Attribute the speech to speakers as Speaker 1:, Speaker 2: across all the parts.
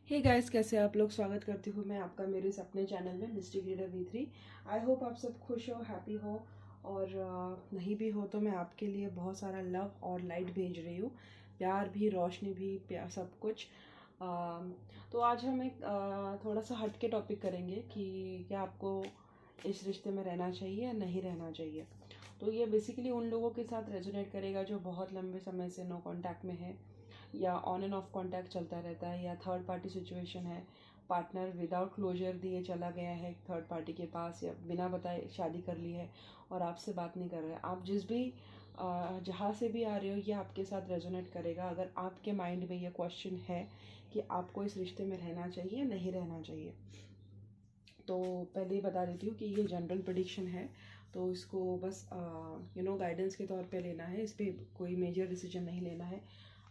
Speaker 1: Hey guys, कैसे आप लोग। स्वागत करती हूँ मैं आपका मेरे इस अपने चैनल में मिस्टी ग्रेडर V3। आई होप आप सब खुश हो, हैप्पी हो। और नहीं भी हो तो मैं आपके लिए बहुत सारा लव और लाइट भेज रही हूँ। प्यार भी, रोशनी भी, प्यार, सब कुछ। तो आज हम एक थोड़ा सा हट के टॉपिक करेंगे कि क्या आपको इस रिश्ते में रहना चाहिए या नहीं रहना चाहिए। तो ये बेसिकली उन लोगों के साथ रेजोनेट करेगा जो बहुत लंबे समय से नो कांटेक्ट में है, या ऑन एंड ऑफ कांटेक्ट चलता रहता है, या थर्ड पार्टी सिचुएशन है। पार्टनर विदाउट क्लोजर दिए चला गया है थर्ड पार्टी के पास, या बिना बताए शादी कर ली है और आपसे बात नहीं कर रहे हैं। आप जिस भी जहाँ से भी आ रहे हो, ये आपके साथ रेजोनेट करेगा अगर आपके माइंड में ये क्वेश्चन है कि आपको इस रिश्ते में रहना चाहिए या नहीं रहना चाहिए। तो पहले ही बता देती हूँ कि ये जनरल प्रेडिक्शन है, तो इसको बस गाइडेंस के तौर पे लेना है। इस पर कोई मेजर डिसीजन नहीं लेना है।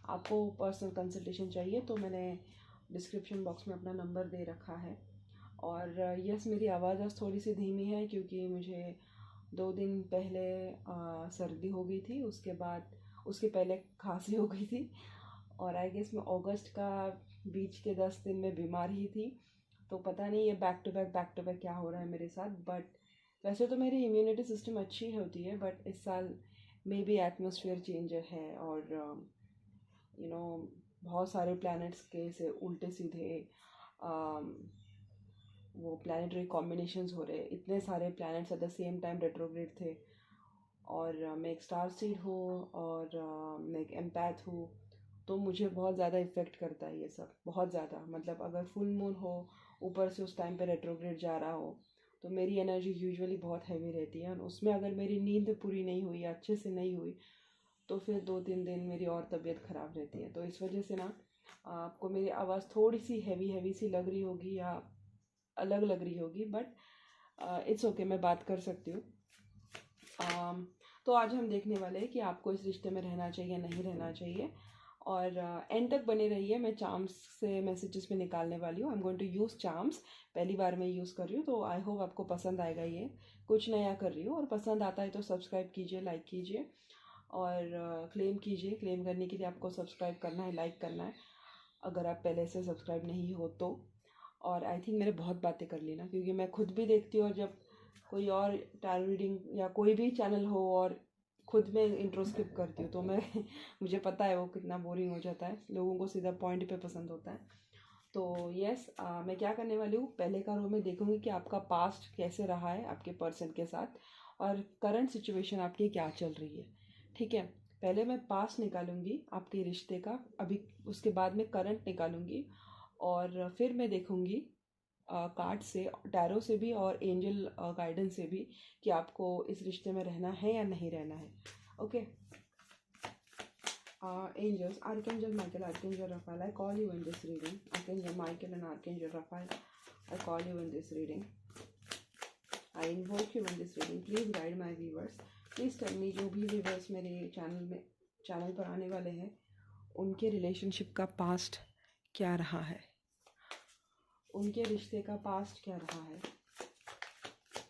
Speaker 1: आपको पर्सनल कंसल्टेशन चाहिए तो मैंने डिस्क्रिप्शन बॉक्स में अपना नंबर दे रखा है। और यस, मेरी आवाज़ आज थोड़ी सी धीमी है क्योंकि मुझे 2 दिन पहले सर्दी हो गई थी, उसके पहले खांसी हो गई थी। और आई गेस मैं अगस्त का बीच के 10 दिन में बीमार ही थी। तो पता नहीं ये बैक टू बैक क्या हो रहा है मेरे साथ। बट वैसे तो मेरी इम्यूनिटी सिस्टम अच्छी होती है, बट इस साल मे बी एटमोसफियर चेंज है, और यू नो बहुत सारे प्लैनेट्स के से उल्टे सीधे वो प्लानिटरी कॉम्बिनेशंस हो रहे। इतने सारे planets at the same time retrograde थे। और मैं एक स्टार सीड हूँ, और मैं एक एम्पैथ हूँ। तो मुझे बहुत ज़्यादा इफ़ेक्ट करता है ये सब, बहुत ज़्यादा। मतलब अगर फुल मून हो, ऊपर से उस टाइम पे रेट्रोग्रेड जा रहा हो, तो मेरी एनर्जी यूजुअली बहुत हैवी रहती है। और उसमें अगर मेरी नींद पूरी नहीं हुई या अच्छे से नहीं हुई, तो फिर 2-3 दिन मेरी और तबीयत ख़राब रहती है। तो इस वजह से ना आपको मेरी आवाज़ थोड़ी सी हैवी हैवी सी लग रही होगी या अलग लग रही होगी, बट इट्स ओके, मैं बात कर सकती हूँ। तो आज हम देखने वाले हैं कि आपको इस रिश्ते में रहना चाहिए या नहीं रहना चाहिए। और एंड तक बने रहिए। मैं चार्म्स से मैसेजेस में निकालने वाली हूँ। I am going to use charms. पहली बार मैं यूज़ कर रही हूँ, तो आई होप आपको पसंद आएगा। ये कुछ नया कर रही हूँ, और पसंद आता है तो सब्सक्राइब कीजिए, लाइक कीजिए, और क्लेम कीजिए। क्लेम करने के लिए आपको सब्सक्राइब करना है, लाइक करना है, अगर आप पहले से सब्सक्राइब नहीं हो तो। और आई थिंक मैंने बहुत बातें कर ली ना, क्योंकि मैं खुद भी देखती हूँ, और जब कोई और टैरो रीडिंग या कोई भी चैनल हो और खुद में इंट्रो स्किप करती हूँ, तो मैं मुझे पता है वो कितना बोरिंग हो जाता है। लोगों को सीधा पॉइंट पे पसंद होता है। तो यस, मैं क्या करने वाली हूँ, पहले का रो में देखूंगी कि आपका पास्ट कैसे रहा है आपके पर्सन के साथ, और करंट सिचुएशन आपकी क्या चल रही है। ठीक है, पहले मैं पास्ट निकालूंगी आपके रिश्ते का, अभी उसके बाद में करंट निकालूंगी, और फिर मैं देखूंगी कार्ड से, टैरो से भी, और एंजल गाइडेंस से भी, कि आपको इस रिश्ते में रहना है या नहीं रहना है। Okay. Angels, Archangel Michael, Archangel Raphael, I call you in this reading. Archangel Michael and Archangel Raphael, I call you in this reading. I invoke you in this reading. Please guide my viewers. Please tell me, जो भी viewers मेरे channel पर आने वाले हैं, उनके relationship का past क्या रहा है, उनके रिश्ते का पास्ट क्या रहा है।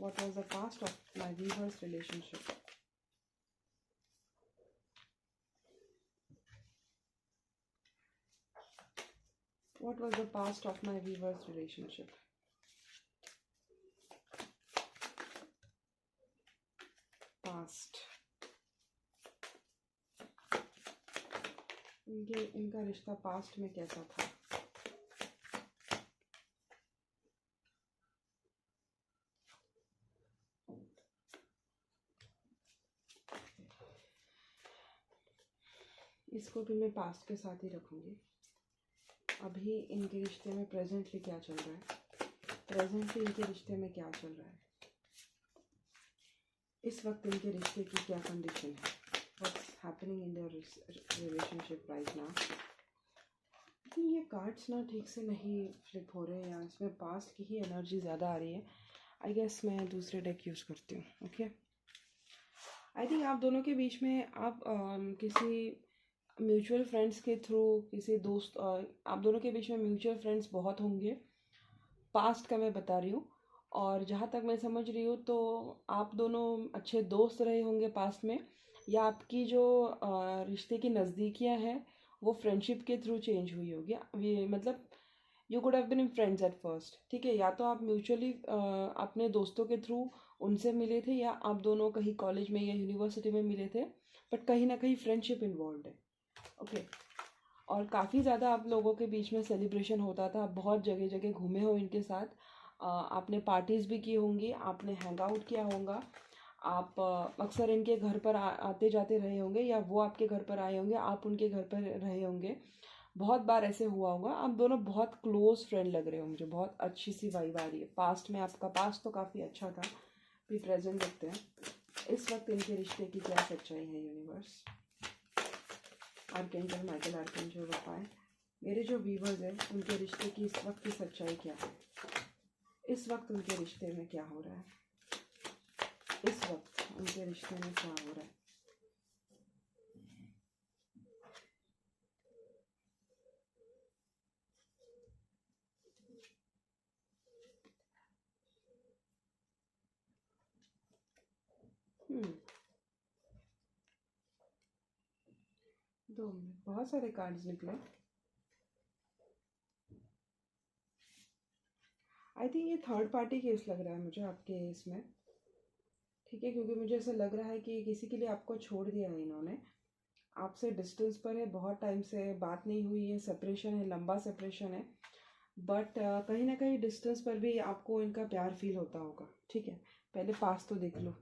Speaker 1: What was the past of my viewers' relationship? What was the past of my viewers' relationship? Past. इनका रिश्ता पास्ट में कैसा था। इसको भी मैं पास्ट के साथ ही रखूँगी। अभी इनके रिश्ते में प्रेजेंटली क्या चल रहा है, प्रेजेंटली इनके रिश्ते में क्या चल रहा है, इस वक्त इनके रिश्ते की क्या कंडीशन है, what's happening in their relationship right now. ये कार्ड्स ना ठीक से नहीं फ्लिप हो रहे हैं, या इसमें पास्ट की ही एनर्जी ज़्यादा आ रही है। आई गेस मैं दूसरे डेक यूज़ करती हूँ। ओके, आई थिंक आप दोनों के बीच में आप किसी म्यूचुअल फ्रेंड्स के थ्रू, किसी दोस्त, आप दोनों के बीच में म्यूचुअल फ्रेंड्स बहुत होंगे। पास्ट का मैं बता रही हूँ। और जहाँ तक मैं समझ रही हूँ, तो आप दोनों अच्छे दोस्त रहे होंगे पास्ट में, या आपकी जो रिश्ते की नज़दीकियाँ हैं वो फ्रेंडशिप के थ्रू चेंज हुई होगी। ये मतलब you could have been in friends at first, ठीक है, या तो आप म्यूचुअली अपने दोस्तों के थ्रू उनसे मिले थे, या आप दोनों कहीं कॉलेज में या यूनिवर्सिटी में मिले थे, बट कहीं ना कहीं फ्रेंडशिप इन्वॉल्व है। ओके। और काफ़ी ज़्यादा आप लोगों के बीच में सेलिब्रेशन होता था, आप बहुत जगह जगह घूमे हो इनके साथ, आपने पार्टीज़ भी की होंगी, आपने हैंग आउट किया होगा, आप अक्सर इनके घर पर आते जाते रहे होंगे, या वो आपके घर पर आए होंगे, आप उनके घर पर रहे होंगे। बहुत बार ऐसे हुआ होगा, आप दोनों बहुत क्लोज फ्रेंड लग रहे हो मुझे, बहुत अच्छी सी वाइब आ रही है। पास्ट में आपका पास्ट तो काफ़ी अच्छा था, भी प्रेजेंट देखते हैं इस वक्त इनके रिश्ते की क्या सच्चाई है। यूनिवर्स, आर्कएंजल माइकल, आर्कएंजल बताएं मेरे जो व्यूवर्स हैं उनके रिश्ते की इस वक्त की सच्चाई क्या है, इस वक्त उनके रिश्ते में क्या हो रहा है, इस वक्त उनके रिश्ते में क्या हो रहा है। हम्म, 2 मिनट, बहुत सारे कार्ड्स निकले। आई थिंक ये थर्ड पार्टी केस लग रहा है मुझे आपके इसमें, ठीक है, क्योंकि मुझे ऐसा लग रहा है कि किसी के लिए आपको छोड़ दिया है इन्होंने, आपसे डिस्टेंस पर है, बहुत टाइम से बात नहीं हुई है, सेपरेशन है, लंबा सेपरेशन है, बट कहीं ना कहीं डिस्टेंस पर भी आपको इनका प्यार फील होता होगा, ठीक है। पहले पास तो देख लो।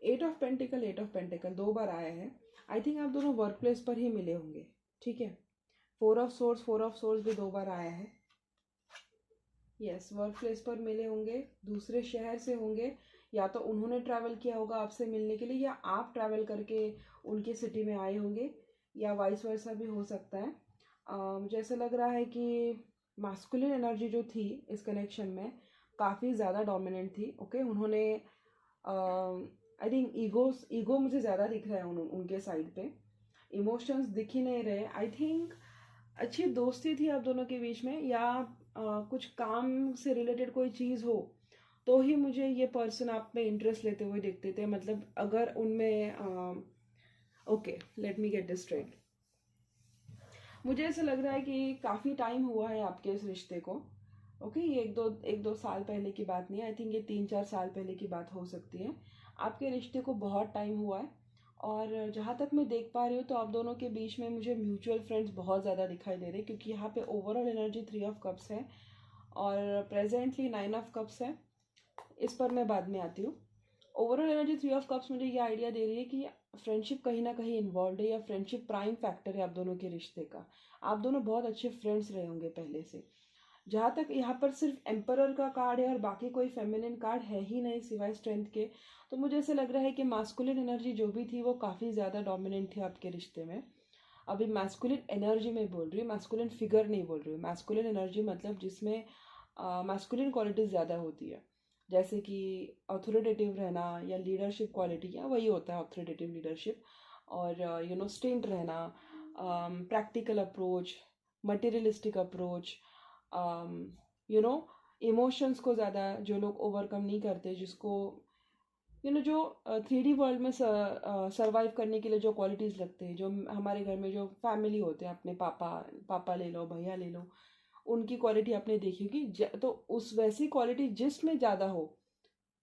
Speaker 1: 8 ऑफ पेंटिकल, 8 ऑफ पेंटिकल 2 बार आया है। आई थिंक आप दोनों वर्क प्लेस पर ही मिले होंगे, ठीक है। 4 ऑफ सोर्स, 4 ऑफ सोर्स भी 2 बार आया है। यस, वर्क प्लेस पर मिले होंगे, दूसरे शहर से होंगे, या तो उन्होंने ट्रैवल किया होगा आपसे मिलने के लिए, या आप ट्रैवल करके उनके सिटी में आए होंगे, या वाइस वर्सा भी हो सकता है। मुझे ऐसा लग रहा है कि मास्कुलिन एनर्जी जो थी इस कनेक्शन में काफ़ी ज़्यादा डोमिनेंट थी। ओके, उन्होंने आई थिंक ईगो मुझे ज़्यादा दिख रहा है उनके साइड पे, इमोशंस दिख ही नहीं रहे। आई थिंक अच्छी दोस्ती थी आप दोनों के बीच में, या कुछ काम से रिलेटेड कोई चीज़ हो तो ही मुझे ये पर्सन आप में इंटरेस्ट लेते हुए दिखते थे। मतलब अगर उनमें okay, let me get this straight. मुझे ऐसा लग रहा है कि काफ़ी टाइम हुआ है आपके इस रिश्ते को। ओके, ये एक दो साल पहले की बात नहीं है, आई थिंक ये 3-4 साल पहले की बात हो सकती है। आपके रिश्ते को बहुत टाइम हुआ है, और जहाँ तक मैं देख पा रही हूँ तो आप दोनों के बीच में मुझे म्यूचुअल फ्रेंड्स बहुत ज़्यादा दिखाई दे रहे हैं, क्योंकि यहाँ पे ओवरऑल एनर्जी 3 ऑफ कप्स है, और प्रेजेंटली 9 ऑफ कप्स है। इस पर मैं बाद में आती हूँ। ओवरऑल एनर्जी 3 ऑफ कप्स मुझे ये आइडिया दे रही है कि फ्रेंडशिप कहीं ना कहीं इन्वॉल्व है, या फ्रेंडशिप प्राइम फैक्टर है आप दोनों के रिश्ते का। आप दोनों बहुत अच्छे फ्रेंड्स रहे होंगे पहले से। जहाँ तक यहाँ पर सिर्फ एम्परर का कार्ड है और बाकी कोई फेमिनिन कार्ड है ही नहीं सिवाय स्ट्रेंथ के, तो मुझे ऐसा लग रहा है कि मास्कुलिन एनर्जी जो भी थी वो काफ़ी ज़्यादा डोमिनेंट थी आपके रिश्ते में। अभी मैस्कुलिन एनर्जी में बोल रही हूँ, मैस्कुलिन फिगर नहीं बोल रही हूँ। मैस्कुलिन एनर्जी मतलब जिसमें मैस्कुलिन क्वालिटीज़ ज़्यादा होती है, जैसे कि अथॉरिटेटिव रहना या लीडरशिप क्वालिटी, या वही होता है अथॉरिटेटिव लीडरशिप, और स्टेंट रहना, practical approach, materialistic approach, you know emotions को ज़्यादा जो लोग ओवरकम नहीं करते, जिसको जो 3D वर्ल्ड में सरवाइव करने के लिए जो क्वालिटीज़ लगते हैं, जो हमारे घर में जो फैमिली होते हैं, अपने पापा पापा ले लो, भैया ले लो, उनकी क्वालिटी आपने देखी होगी, तो उस वैसी क्वालिटी जिसमें ज़्यादा हो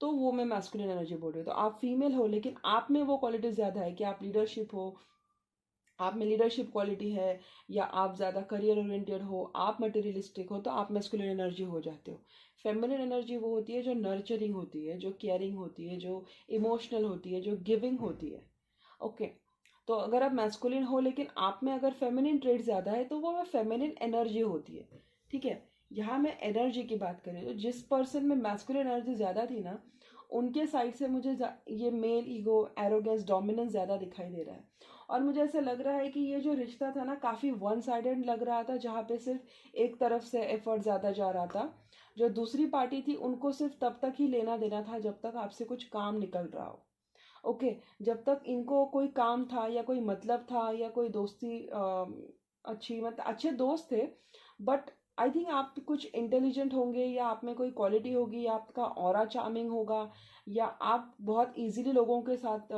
Speaker 1: तो वो मैं मैस्कुलिन एनर्जी बोल रही हूँ। तो आप फीमेल हो लेकिन आप में वो क्वालिटी ज़्यादा है कि आप लीडरशिप हो, आप में लीडरशिप क्वालिटी है, या आप ज़्यादा करियर ओरिएंटेड हो, आप मटेरियलिस्टिक हो, तो आप मैस्कुलिन एनर्जी हो जाते हो। फेमिनिन एनर्जी वो होती है जो नर्चरिंग होती है, जो केयरिंग होती है, जो इमोशनल होती है, जो गिविंग होती है। ओके, तो अगर आप मैस्कुलिन हो लेकिन आप में अगर फेमिनिन ट्रेड ज़्यादा है तो वो फेमिनिन एनर्जी होती है, ठीक है। यहाँ मैं एनर्जी की बात करें तो जिस पर्सन में मैस्कुलिन एनर्जी ज़्यादा थी ना, उनके साइड से मुझे ये मेल ईगो, एरोगेंस, डोमिनेंस ज़्यादा दिखाई दे रहा है। और मुझे ऐसा लग रहा है कि ये जो रिश्ता था ना काफ़ी वन साइडेड लग रहा था, जहाँ पे सिर्फ एक तरफ से एफर्ट ज़्यादा जा रहा था। जो दूसरी पार्टी थी उनको सिर्फ तब तक ही लेना देना था जब तक आपसे कुछ काम निकल रहा हो। ओके, जब तक इनको कोई काम था या कोई मतलब था या कोई दोस्ती अच्छी, मतलब अच्छे दोस्त थे, बट आई थिंक आप कुछ इंटेलिजेंट होंगे, या आप में कोई क्वालिटी होगी, या आपका ऑरा चार्मिंग होगा, या आप बहुत इजीली लोगों के साथ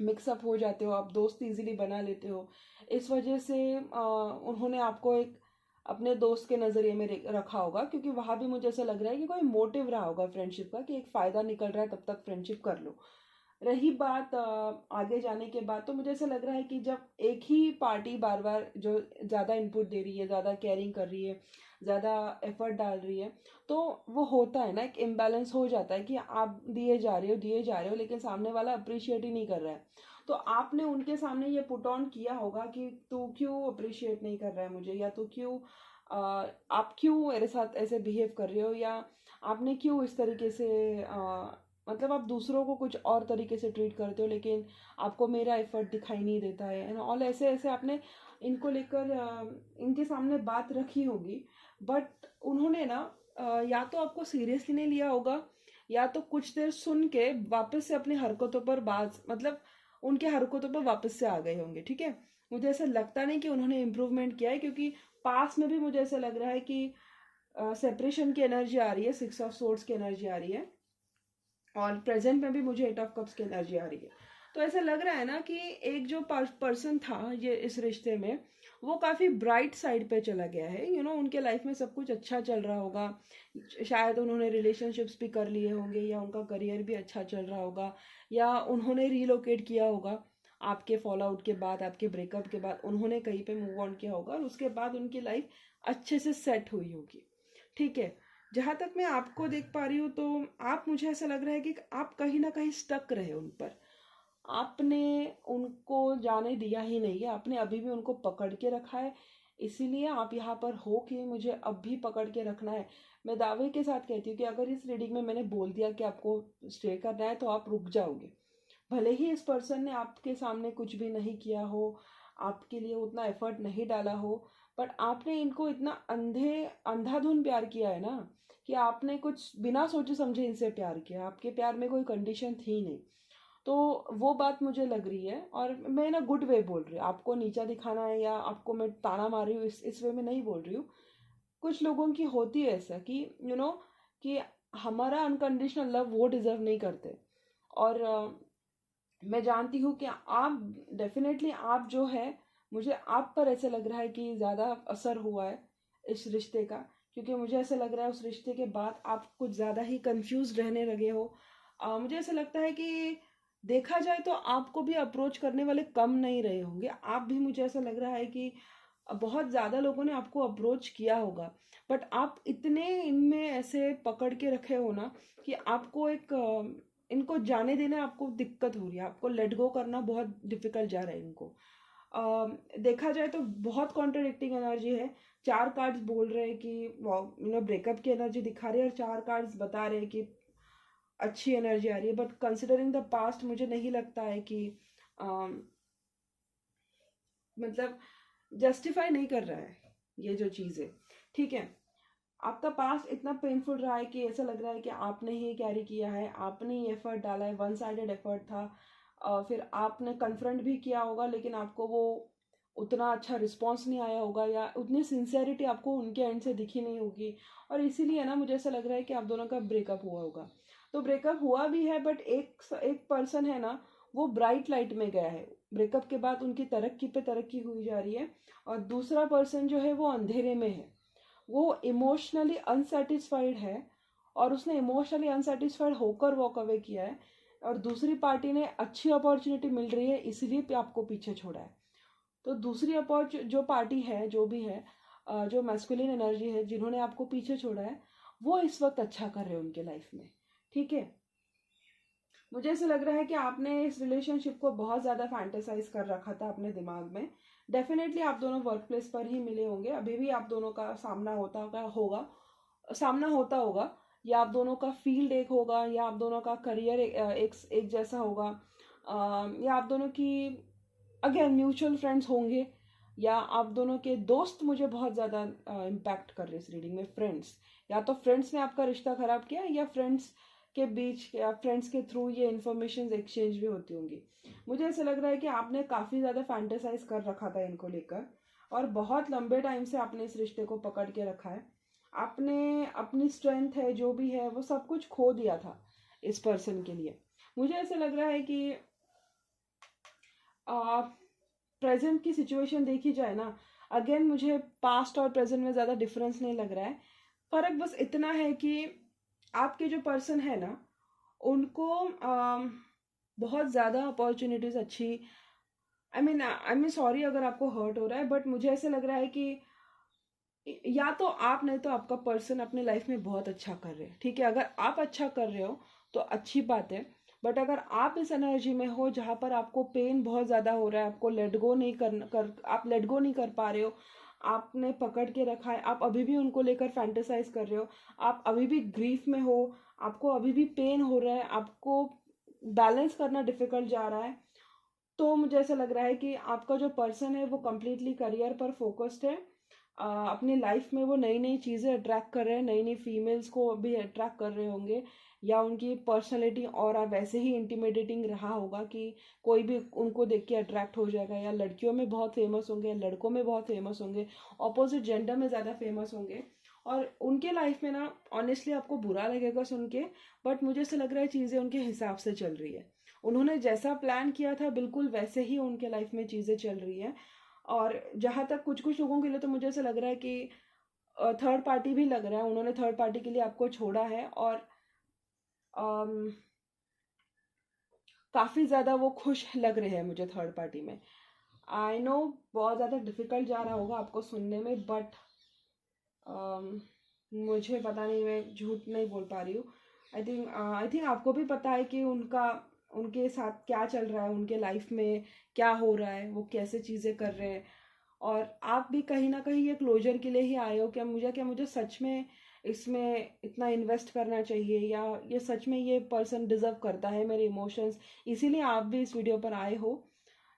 Speaker 1: मिक्सअप हो जाते हो, आप दोस्त इजीली बना लेते हो। इस वजह से उन्होंने आपको एक अपने दोस्त के नज़रिए में रखा होगा, क्योंकि वहाँ भी मुझे ऐसा लग रहा है कि कोई मोटिव रहा होगा फ्रेंडशिप का, कि एक फ़ायदा निकल रहा है तब तक फ्रेंडशिप कर लो। रही बात आगे जाने के बाद, तो मुझे ऐसा लग रहा है कि जब एक ही पार्टी बार बार जो ज़्यादा इनपुट दे रही है, ज़्यादा केयरिंग कर रही है, ज़्यादा एफर्ट डाल रही है, तो वो होता है ना, एक इम्बैलेंस हो जाता है कि आप दिए जा रहे हो लेकिन सामने वाला अप्रिशिएट ही नहीं कर रहा है। तो आपने उनके सामने ये पुट ऑन किया होगा कि तू क्यों अप्रिशिएट नहीं कर रहा है मुझे, या तू क्यों आप क्यों मेरे साथ ऐसे बिहेव कर रहे हो, या आपने क्यों इस तरीके से मतलब आप दूसरों को कुछ और तरीके से ट्रीट करते हो लेकिन आपको मेरा एफर्ट दिखाई नहीं देता है एंड ऑल। ऐसे ऐसे आपने इनको लेकर इनके सामने बात रखी होगी, बट उन्होंने ना या तो आपको सीरियसली नहीं लिया होगा, या तो कुछ देर सुन के वापस से अपनी हरकतों पर बात, मतलब उनके हरकतों पर वापस से आ गए होंगे। ठीक है, मुझे ऐसा लगता नहीं कि उन्होंने इम्प्रूवमेंट किया है, क्योंकि पास में भी मुझे ऐसा लग रहा है कि सेपरेशन की एनर्जी आ रही है, 6 ऑफ सोर्ड्स की एनर्जी आ रही है, और प्रेजेंट में भी मुझे 8 ऑफ कप्स की एनर्जी आ रही है। तो ऐसा लग रहा है ना कि एक जो पर्सन था ये इस रिश्ते में, वो काफ़ी ब्राइट साइड पे चला गया है। उनके लाइफ में सब कुछ अच्छा चल रहा होगा, शायद उन्होंने रिलेशनशिप्स भी कर लिए होंगे, या उनका करियर भी अच्छा चल रहा होगा, या उन्होंने रीलोकेट किया होगा आपके फॉल आउट के बाद, आपके ब्रेकअप के बाद उन्होंने कहीं पे मूव ऑन किया होगा, और उसके बाद उनकी लाइफ अच्छे से सेट हुई होगी। ठीक है, जहाँ तक मैं आपको देख पा रही हूँ, तो आप, मुझे ऐसा लग रहा है कि आप कहीं ना कहीं स्टक रहे उन पर। आपने उनको जाने दिया ही नहीं है, आपने अभी भी उनको पकड़ के रखा है। इसीलिए आप यहाँ पर हो कि मुझे अब भी पकड़ के रखना है। मैं दावे के साथ कहती हूँ कि अगर इस रीडिंग में मैंने बोल दिया कि आपको स्टे करना है, तो आप रुक जाओगे। भले ही इस पर्सन ने आपके सामने कुछ भी नहीं किया हो, आपके लिए उतना एफर्ट नहीं डाला हो, बट आपने इनको इतना अंधाधुन प्यार किया है ना, कि आपने कुछ बिना सोचे समझे इनसे प्यार किया। आपके प्यार में कोई कंडीशन थी नहीं। तो वो बात मुझे लग रही है, और मैं ना गुड वे बोल रही हूँ, आपको नीचा दिखाना है या आपको मैं ताना मार रही हूँ, इस वे में नहीं बोल रही हूँ। कुछ लोगों की होती है ऐसा कि कि हमारा अनकंडीशनल लव वो डिजर्व नहीं करते। और मैं जानती हूँ कि आप डेफिनेटली, आप जो है, मुझे आप पर ऐसे लग रहा है कि ज़्यादा असर हुआ है इस रिश्ते का, क्योंकि मुझे ऐसा लग रहा है उस रिश्ते के बाद आप कुछ ज़्यादा ही कंफ्यूज रहने लगे हो। मुझे ऐसा लगता है कि देखा जाए तो आपको भी अप्रोच करने वाले कम नहीं रहे होंगे। आप भी, मुझे ऐसा लग रहा है कि बहुत ज़्यादा लोगों ने आपको अप्रोच किया होगा, बट आप इतने इनमें ऐसे पकड़ के रखे हो ना, कि आपको एक इनको जाने देने आपको दिक्कत हो रही है, आपको लेट गो करना बहुत डिफिकल्ट जा रहा है इनको। देखा जाए तो बहुत कॉन्ट्रडिक्टिंग एनर्जी है। 4 कार्ड्स बोल रहे हैं कि ब्रेकअप की एनर्जी दिखा रही है, और 4 कार्ड्स बता रहे हैं कि अच्छी एनर्जी आ रही है, बट कंसिडरिंग द पास्ट मुझे नहीं लगता है कि अम, मतलब जस्टिफाई नहीं कर रहा है ये जो चीज़ है। ठीक है, आपका पास्ट इतना पेनफुल रहा है कि ऐसा लग रहा है कि आपने ही कैरी किया है, आपने ही एफर्ट डाला है, वन साइडेड एफर्ट था। फिर आपने कन्फ्रंट भी किया होगा, लेकिन आपको वो उतना अच्छा रिस्पॉन्स नहीं आया होगा, या उतनी सिंसेरिटी आपको उनके एंड से दिखी नहीं होगी, और इसीलिए ना मुझे ऐसा लग रहा है कि आप दोनों का ब्रेकअप हुआ होगा। तो ब्रेकअप हुआ भी है, बट एक एक पर्सन है ना, वो ब्राइट लाइट में गया है, ब्रेकअप के बाद उनकी तरक्की पे तरक्की हुई जा रही है, और दूसरा पर्सन जो है वो अंधेरे में है, वो इमोशनली अनसेटिस्फाइड है, और उसने इमोशनली अनसेटिस्फाइड होकर वॉक अवे किया है, और दूसरी पार्टी ने अच्छी अपॉर्चुनिटी मिल रही है इसीलिए आपको पीछे छोड़ा है। तो दूसरी जो पार्टी है, जो भी है, जो मैस्कुलिन एनर्जी है, जिन्होंने आपको पीछे छोड़ा है, वो इस वक्त अच्छा कर रहे हैं उनके लाइफ में। ठीक है, मुझे ऐसा लग रहा है कि आपने इस रिलेशनशिप को बहुत ज़्यादा फैंटेसाइज कर रखा था अपने दिमाग में। डेफिनेटली आप दोनों वर्क प्लेस पर ही मिले होंगे, अभी भी आप दोनों का सामना होता होगा, या आप दोनों का फील्ड एक होगा, या आप दोनों का करियर एक जैसा होगा, या आप दोनों की अगेन म्यूचुअल फ्रेंड्स होंगे, या आप दोनों के दोस्त मुझे बहुत ज़्यादा इम्पैक्ट कर रहे हैं इस रीडिंग में। फ्रेंड्स, या तो फ्रेंड्स ने आपका रिश्ता ख़राब किया, या फ्रेंड्स के बीच या फ्रेंड्स के थ्रू ये इन्फॉर्मेशन एक्सचेंज भी होती होंगी। मुझे ऐसा लग रहा है कि आपने काफ़ी ज़्यादा फैंटेसाइज कर रखा था इनको लेकर, और बहुत लंबे टाइम से आपने इस रिश्ते को पकड़ के रखा है। आपने अपनी स्ट्रेंथ है, जो भी है, वो सब कुछ खो दिया था इस पर्सन के लिए। मुझे ऐसा लग रहा है कि प्रेजेंट की सिचुएशन देखी जाए ना, अगेन मुझे पास्ट और प्रेजेंट में ज़्यादा डिफरेंस नहीं लग रहा है। फ़र्क बस इतना है कि आपके जो पर्सन है ना, उनको बहुत ज़्यादा अपॉर्चुनिटीज़ अच्छी, आई मीन सॉरी अगर आपको हर्ट हो रहा है, बट मुझे ऐसे लग रहा है कि या तो आप नहीं तो आपका पर्सन अपने लाइफ में बहुत अच्छा कर रहे हैं। ठीक है, अगर आप अच्छा कर रहे हो तो अच्छी बात है, बट अगर आप इस एनर्जी में हो जहाँ पर आपको पेन बहुत ज़्यादा हो रहा है, आपको लेट गो नहीं आप लेट गो नहीं कर पा रहे हो, आपने पकड़ के रखा है, आप अभी भी उनको लेकर फैंटेसाइज कर रहे हो, आप अभी भी ग्रीफ में हो, आपको अभी भी पेन हो रहा है, आपको बैलेंस करना डिफिकल्ट जा रहा है, तो मुझे ऐसा लग रहा है कि आपका जो पर्सन है वो कम्प्लीटली करियर पर फोकस्ड है। अपनी लाइफ में वो नई नई चीज़ें अट्रैक्ट कर रहे हैं, नई नई फीमेल्स को भी अट्रैक्ट कर रहे होंगे, या उनकी पर्सनैलिटी और वैसे ही इंटिमिडेटिंग रहा होगा कि कोई भी उनको देख के अट्रैक्ट हो जाएगा, या लड़कियों में बहुत फेमस होंगे, या लड़कों में बहुत फेमस होंगे, ऑपोजिट जेंडर में ज़्यादा फेमस होंगे। और उनके लाइफ में ना, ऑनेस्टली आपको बुरा लगेगा सुन के, बट मुझे ऐसा लग रहा है चीज़ें उनके हिसाब से चल रही है। उन्होंने जैसा प्लान किया था बिल्कुल वैसे ही उनके लाइफ में चीज़ें चल रही हैं। और जहाँ तक कुछ कुछ लोगों के लिए तो मुझे ऐसा लग रहा है कि थर्ड पार्टी भी लग रहा है, उन्होंने थर्ड पार्टी के लिए आपको छोड़ा है, और काफ़ी ज़्यादा वो खुश लग रहे हैं मुझे थर्ड पार्टी में। आई नो बहुत ज़्यादा डिफिकल्ट जा रहा होगा आपको सुनने में, बट मुझे पता नहीं, मैं झूठ नहीं बोल पा रही हूँ। आई थिंक आपको भी पता है कि उनका उनके साथ क्या चल रहा है, उनके लाइफ में क्या हो रहा है, वो कैसे चीज़ें कर रहे हैं। और आप भी कहीं ना कहीं ये क्लोजर के लिए ही आए हो, क्या मुझे सच में इसमें इतना इन्वेस्ट करना चाहिए, या ये सच में ये पर्सन डिजर्व करता है मेरे इमोशंस, इसीलिए आप भी इस वीडियो पर आए हो।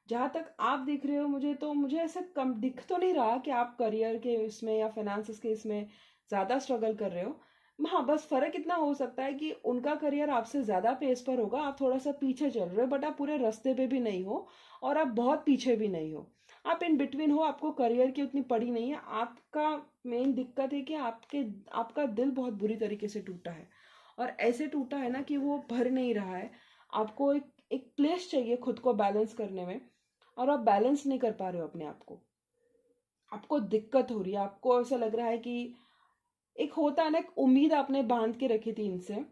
Speaker 1: जहाँ तक आप दिख रहे हो मुझे, तो मुझे ऐसे कम दिख तो नहीं रहा कि आप करियर के इसमें या फाइनेंसिस के इसमें ज़्यादा स्ट्रगल कर रहे हो। हाँ, बस फ़र्क इतना हो सकता है कि उनका करियर आपसे ज़्यादा पेस पर होगा, आप थोड़ा सा पीछे चल रहे हो, बट आप पूरे रास्ते पे भी नहीं हो और आप बहुत पीछे भी नहीं हो, आप इन बिटवीन हो। आपको करियर की उतनी पड़ी नहीं है। आपका मेन दिक्कत है कि आपका दिल बहुत बुरी तरीके से टूटा है, और ऐसे टूटा है ना कि वो भर नहीं रहा है। आपको एक एक प्लेस चाहिए खुद को बैलेंस करने में, और आप बैलेंस नहीं कर पा रहे हो अपने आप को। आपको दिक्कत हो रही है, आपको ऐसा लग रहा है कि एक होता है ना, एक उम्मीद आपने बांध के रखी थी इनसे,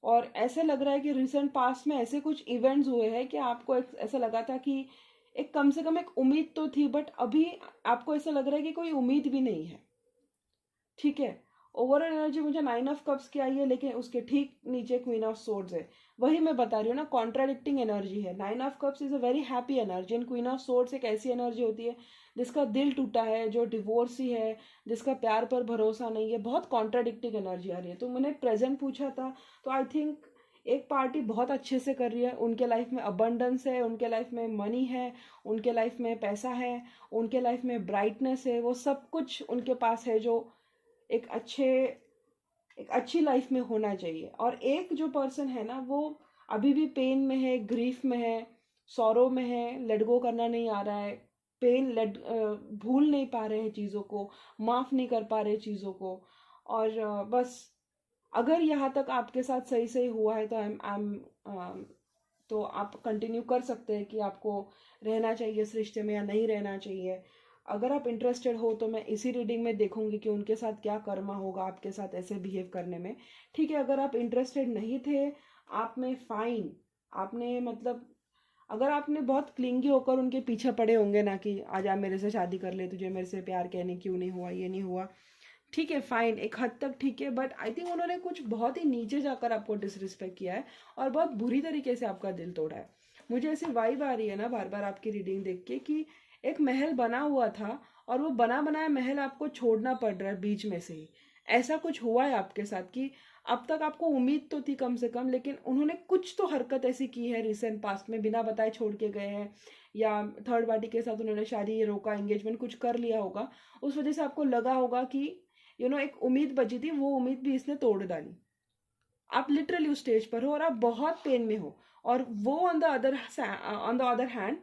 Speaker 1: और ऐसे लग रहा है कि रिसेंट पास्ट में ऐसे कुछ इवेंट्स हुए हैं कि आपको ऐसा लगा था कि एक कम से कम एक उम्मीद तो थी, बट अभी आपको ऐसा लग रहा है कि कोई उम्मीद भी नहीं है। ठीक है, ओवरऑल एनर्जी मुझे 9 ऑफ कप्स की आई है, लेकिन उसके ठीक नीचे क्वीन ऑफ सोर्ड्स है। वही मैं बता रही हूँ ना, कॉन्ट्राडिक्टिंग एनर्जी है। 9 of cups is a very happy energy, and queen of swords एक ऐसी एनर्जी होती है जिसका दिल टूटा है, जो डिवोर्सी है, जिसका प्यार पर भरोसा नहीं है। बहुत कॉन्ट्राडिक्टिंग एनर्जी आ रही है। तो मैंने प्रेजेंट पूछा था, तो आई थिंक एक पार्टी बहुत अच्छे से कर रही है, उनके लाइफ में अबंडेंस है, उनके लाइफ में मनी है, उनके लाइफ में पैसा है, उनके लाइफ में ब्राइटनेस है, वो सब कुछ उनके पास है जो एक अच्छे एक अच्छी लाइफ में होना चाहिए। और एक जो पर्सन है ना, वो अभी भी पेन में है, ग्रीफ में है, सौरो में है, लेट गो करना नहीं आ रहा है, भूल नहीं पा रहे हैं चीज़ों को, माफ़ नहीं कर पा रहे चीज़ों को। और बस अगर यहाँ तक आपके साथ सही सही हुआ है तो आई एम तो आप कंटिन्यू कर सकते हैं कि आपको रहना चाहिए इस रिश्ते में या नहीं रहना चाहिए। अगर आप इंटरेस्टेड हो तो मैं इसी रीडिंग में देखूंगी कि उनके साथ क्या कर्मा होगा आपके साथ ऐसे बिहेव करने में। ठीक है, अगर आप इंटरेस्टेड नहीं थे, आप में फाइन, आपने मतलब अगर आपने बहुत क्लिंगी होकर उनके पीछे पड़े होंगे ना कि आज आप मेरे से शादी कर ले, तुझे मेरे से प्यार कहने क्यों नहीं हुआ, ये नहीं हुआ, ठीक है फाइन, एक हद तक ठीक है, बट आई थिंक उन्होंने कुछ बहुत ही नीचे जाकर आपको डिसरिस्पेक्ट किया है और बहुत बुरी तरीके से आपका दिल तोड़ा है। मुझे ऐसी वाइब आ रही है ना बार बार आपकी रीडिंग देख के कि एक महल बना हुआ था और वो बना बनाया महल आपको छोड़ना पड़ रहा है बीच में से ही। ऐसा कुछ हुआ है आपके साथ कि अब तक आपको उम्मीद तो थी कम से कम, लेकिन उन्होंने कुछ तो हरकत ऐसी की है रिसेंट पास्ट में, बिना बताए छोड़ के गए हैं, या थर्ड पार्टी के साथ उन्होंने शादी रोका, एंगेजमेंट कुछ कर लिया होगा। उस वजह से आपको लगा होगा कि एक उम्मीद बची थी, वो उम्मीद भी इसने तोड़ डाली। आप लिटरली उस स्टेज पर हो और आप बहुत पेन में हो, और वो ऑन द अदर हैंड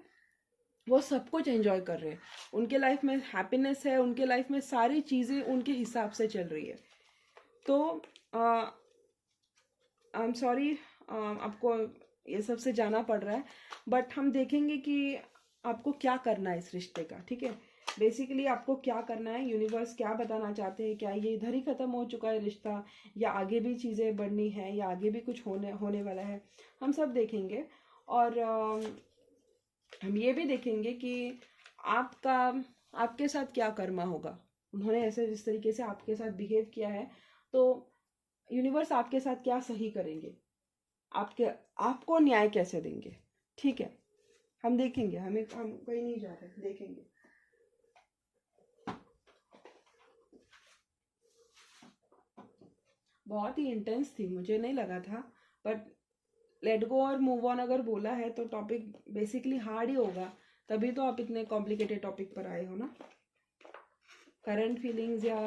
Speaker 1: वो सब कुछ एंजॉय कर रहे हैं। उनके लाइफ में हैप्पीनेस है, उनके लाइफ में सारी चीज़ें उनके हिसाब से चल रही है। तो आई एम सॉरी आपको ये सब से जाना पड़ रहा है, बट हम देखेंगे कि आपको क्या करना है इस रिश्ते का, ठीक है। बेसिकली आपको क्या करना है, यूनिवर्स क्या बताना चाहते हैं, क्या ये इधर ही ख़त्म हो चुका है रिश्ता, या आगे भी चीज़ें बढ़नी है, या आगे भी कुछ होने होने वाला है, हम सब देखेंगे। और हम ये भी देखेंगे कि आपका आपके साथ क्या कर्मा होगा। उन्होंने ऐसे जिस तरीके से आपके साथ बिहेव किया है, तो यूनिवर्स आपके साथ क्या सही करेंगे, आपके आपको न्याय कैसे देंगे, ठीक है। हम देखेंगे, हम कहीं नहीं जा रहे, देखेंगे। बहुत ही इंटेंस थी, मुझे नहीं लगा था, बट लेट गो और मूव ऑन अगर बोला है तो टॉपिक बेसिकली हार्ड ही होगा, तभी तो आप इतने कॉम्प्लिकेटेड टॉपिक पर आए हो ना। करंट फीलिंग्स या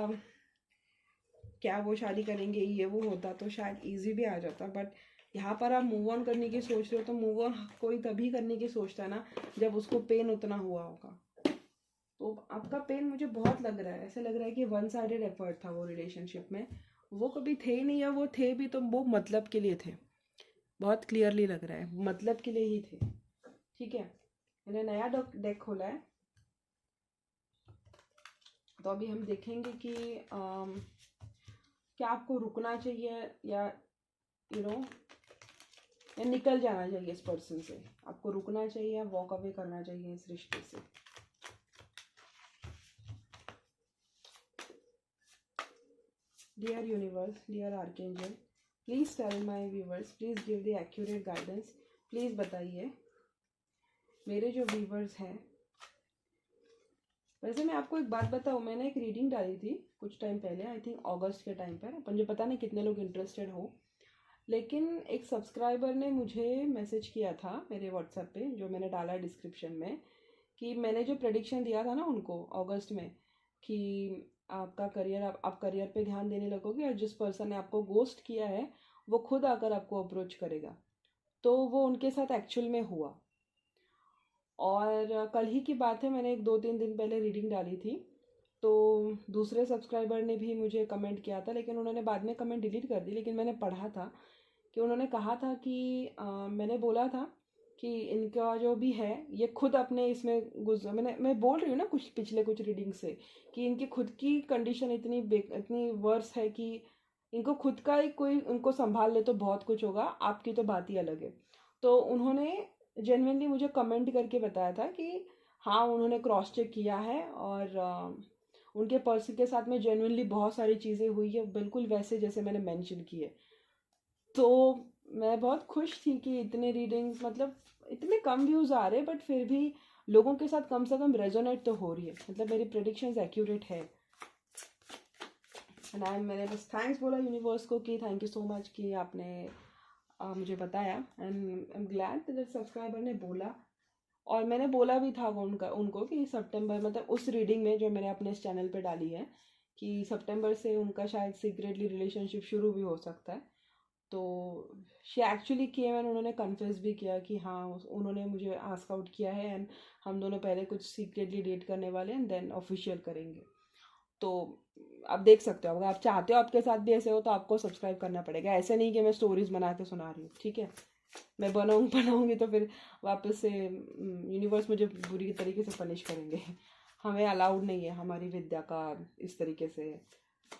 Speaker 1: क्या वो शादी करेंगे ये वो होता तो शायद इजी भी आ जाता, बट यहाँ पर आप मूव ऑन करने की सोच रहे हो, तो मूव ऑन कोई तभी करने की सोचता है ना जब उसको पेन उतना हुआ होगा। तो आपका पेन मुझे बहुत लग रहा है, ऐसे लग रहा है कि वन साइडेड एफर्ट था वो रिलेशनशिप में, वो कभी थे ही नहीं, या वो थे भी तो वो मतलब के लिए थे। बहुत क्लियरली लग रहा है मतलब के लिए ही थे, ठीक है। मैंने नया डेक खोला है, तो अभी हम देखेंगे कि क्या आपको रुकना चाहिए, या यू नो या निकल जाना चाहिए इस पर्सन से। आपको रुकना चाहिए या वॉक अवे करना चाहिए इस रिश्ते से। Dear universe, dear archangel, please tell my viewers, please give the accurate guidance. Please बताइए मेरे जो व्यूवर्स हैं। वैसे मैं आपको एक बात बताऊँ, मैंने एक रीडिंग डाली थी कुछ टाइम पहले, आई थिंक अगस्त के टाइम पर, मुझे पता नहीं कितने लोग इंटरेस्टेड हो, लेकिन एक सब्सक्राइबर ने मुझे मैसेज किया था मेरे व्हाट्सएप पे, जो मैंने डाला है डिस्क्रिप्शन में, कि मैंने जो प्रेडिक्शन दिया था ना उनको अगस्त में, कि आपका करियर, आप करियर पे ध्यान देने लगोगे, और जिस पर्सन ने आपको गोस्ट किया है वो खुद आकर आपको अप्रोच करेगा। तो वो उनके साथ एक्चुअल में हुआ। और कल ही की बात है, मैंने एक 2-3 दिन पहले रीडिंग डाली थी, तो दूसरे सब्सक्राइबर ने भी मुझे कमेंट किया था, लेकिन उन्होंने बाद में कमेंट डिलीट कर दी। लेकिन मैंने पढ़ा था कि उन्होंने कहा था कि मैंने बोला था कि इनका जो भी है ये खुद अपने इसमें मैं बोल रही हूँ ना कुछ पिछले कुछ रीडिंग से, कि इनकी खुद की कंडीशन इतनी वर्स है कि इनको खुद का ही कोई उनको संभाल ले तो बहुत कुछ होगा, आपकी तो बात ही अलग है। तो उन्होंने जेन्युइनली मुझे कमेंट करके बताया था कि हाँ उन्होंने क्रॉस चेक किया है, और उनके पर्सन के साथ में जेन्युइनली बहुत सारी चीज़ें हुई है, बिल्कुल वैसे जैसे मैंने मेंशन किए। तो मैं बहुत खुश थी कि इतने रीडिंग्स, मतलब इतने कम व्यूज़ आ रहे, बट फिर भी लोगों के साथ कम से कम रेजोनेट तो हो रही है, मतलब मेरी प्रेडिक्शंस एक्यूरेट है। एंड मैंने बस थैंक्स बोला यूनिवर्स को कि थैंक यू सो मच कि आपने मुझे बताया, and I am glad that subscriber ने बोला। और मैंने बोला भी था उनको कि सितंबर, मतलब उस रीडिंग में जो मैंने अपने इस चैनल पे डाली है, कि सितंबर से उनका शायद सीक्रेटली रिलेशनशिप शुरू भी हो सकता है। तो शी एक्चुअली केम एंड उन्होंने कन्फेस भी किया कि हाँ उन्होंने मुझे आस्क आउट किया है, एंड हम दोनों पहले कुछ सीक्रेटली डेट करने वाले हैं, देन ऑफिशियल करेंगे। तो आप देख सकते हो, अगर आप चाहते हो आपके साथ भी ऐसे हो तो आपको सब्सक्राइब करना पड़ेगा। ऐसे नहीं कि मैं स्टोरीज बना के सुना रही हूँ, ठीक है। मैं बनाऊंगी तो फिर वापस से यूनिवर्स मुझे बुरी तरीके से पनिश करेंगे। हमें अलाउड नहीं है हमारी विद्या का इस तरीके से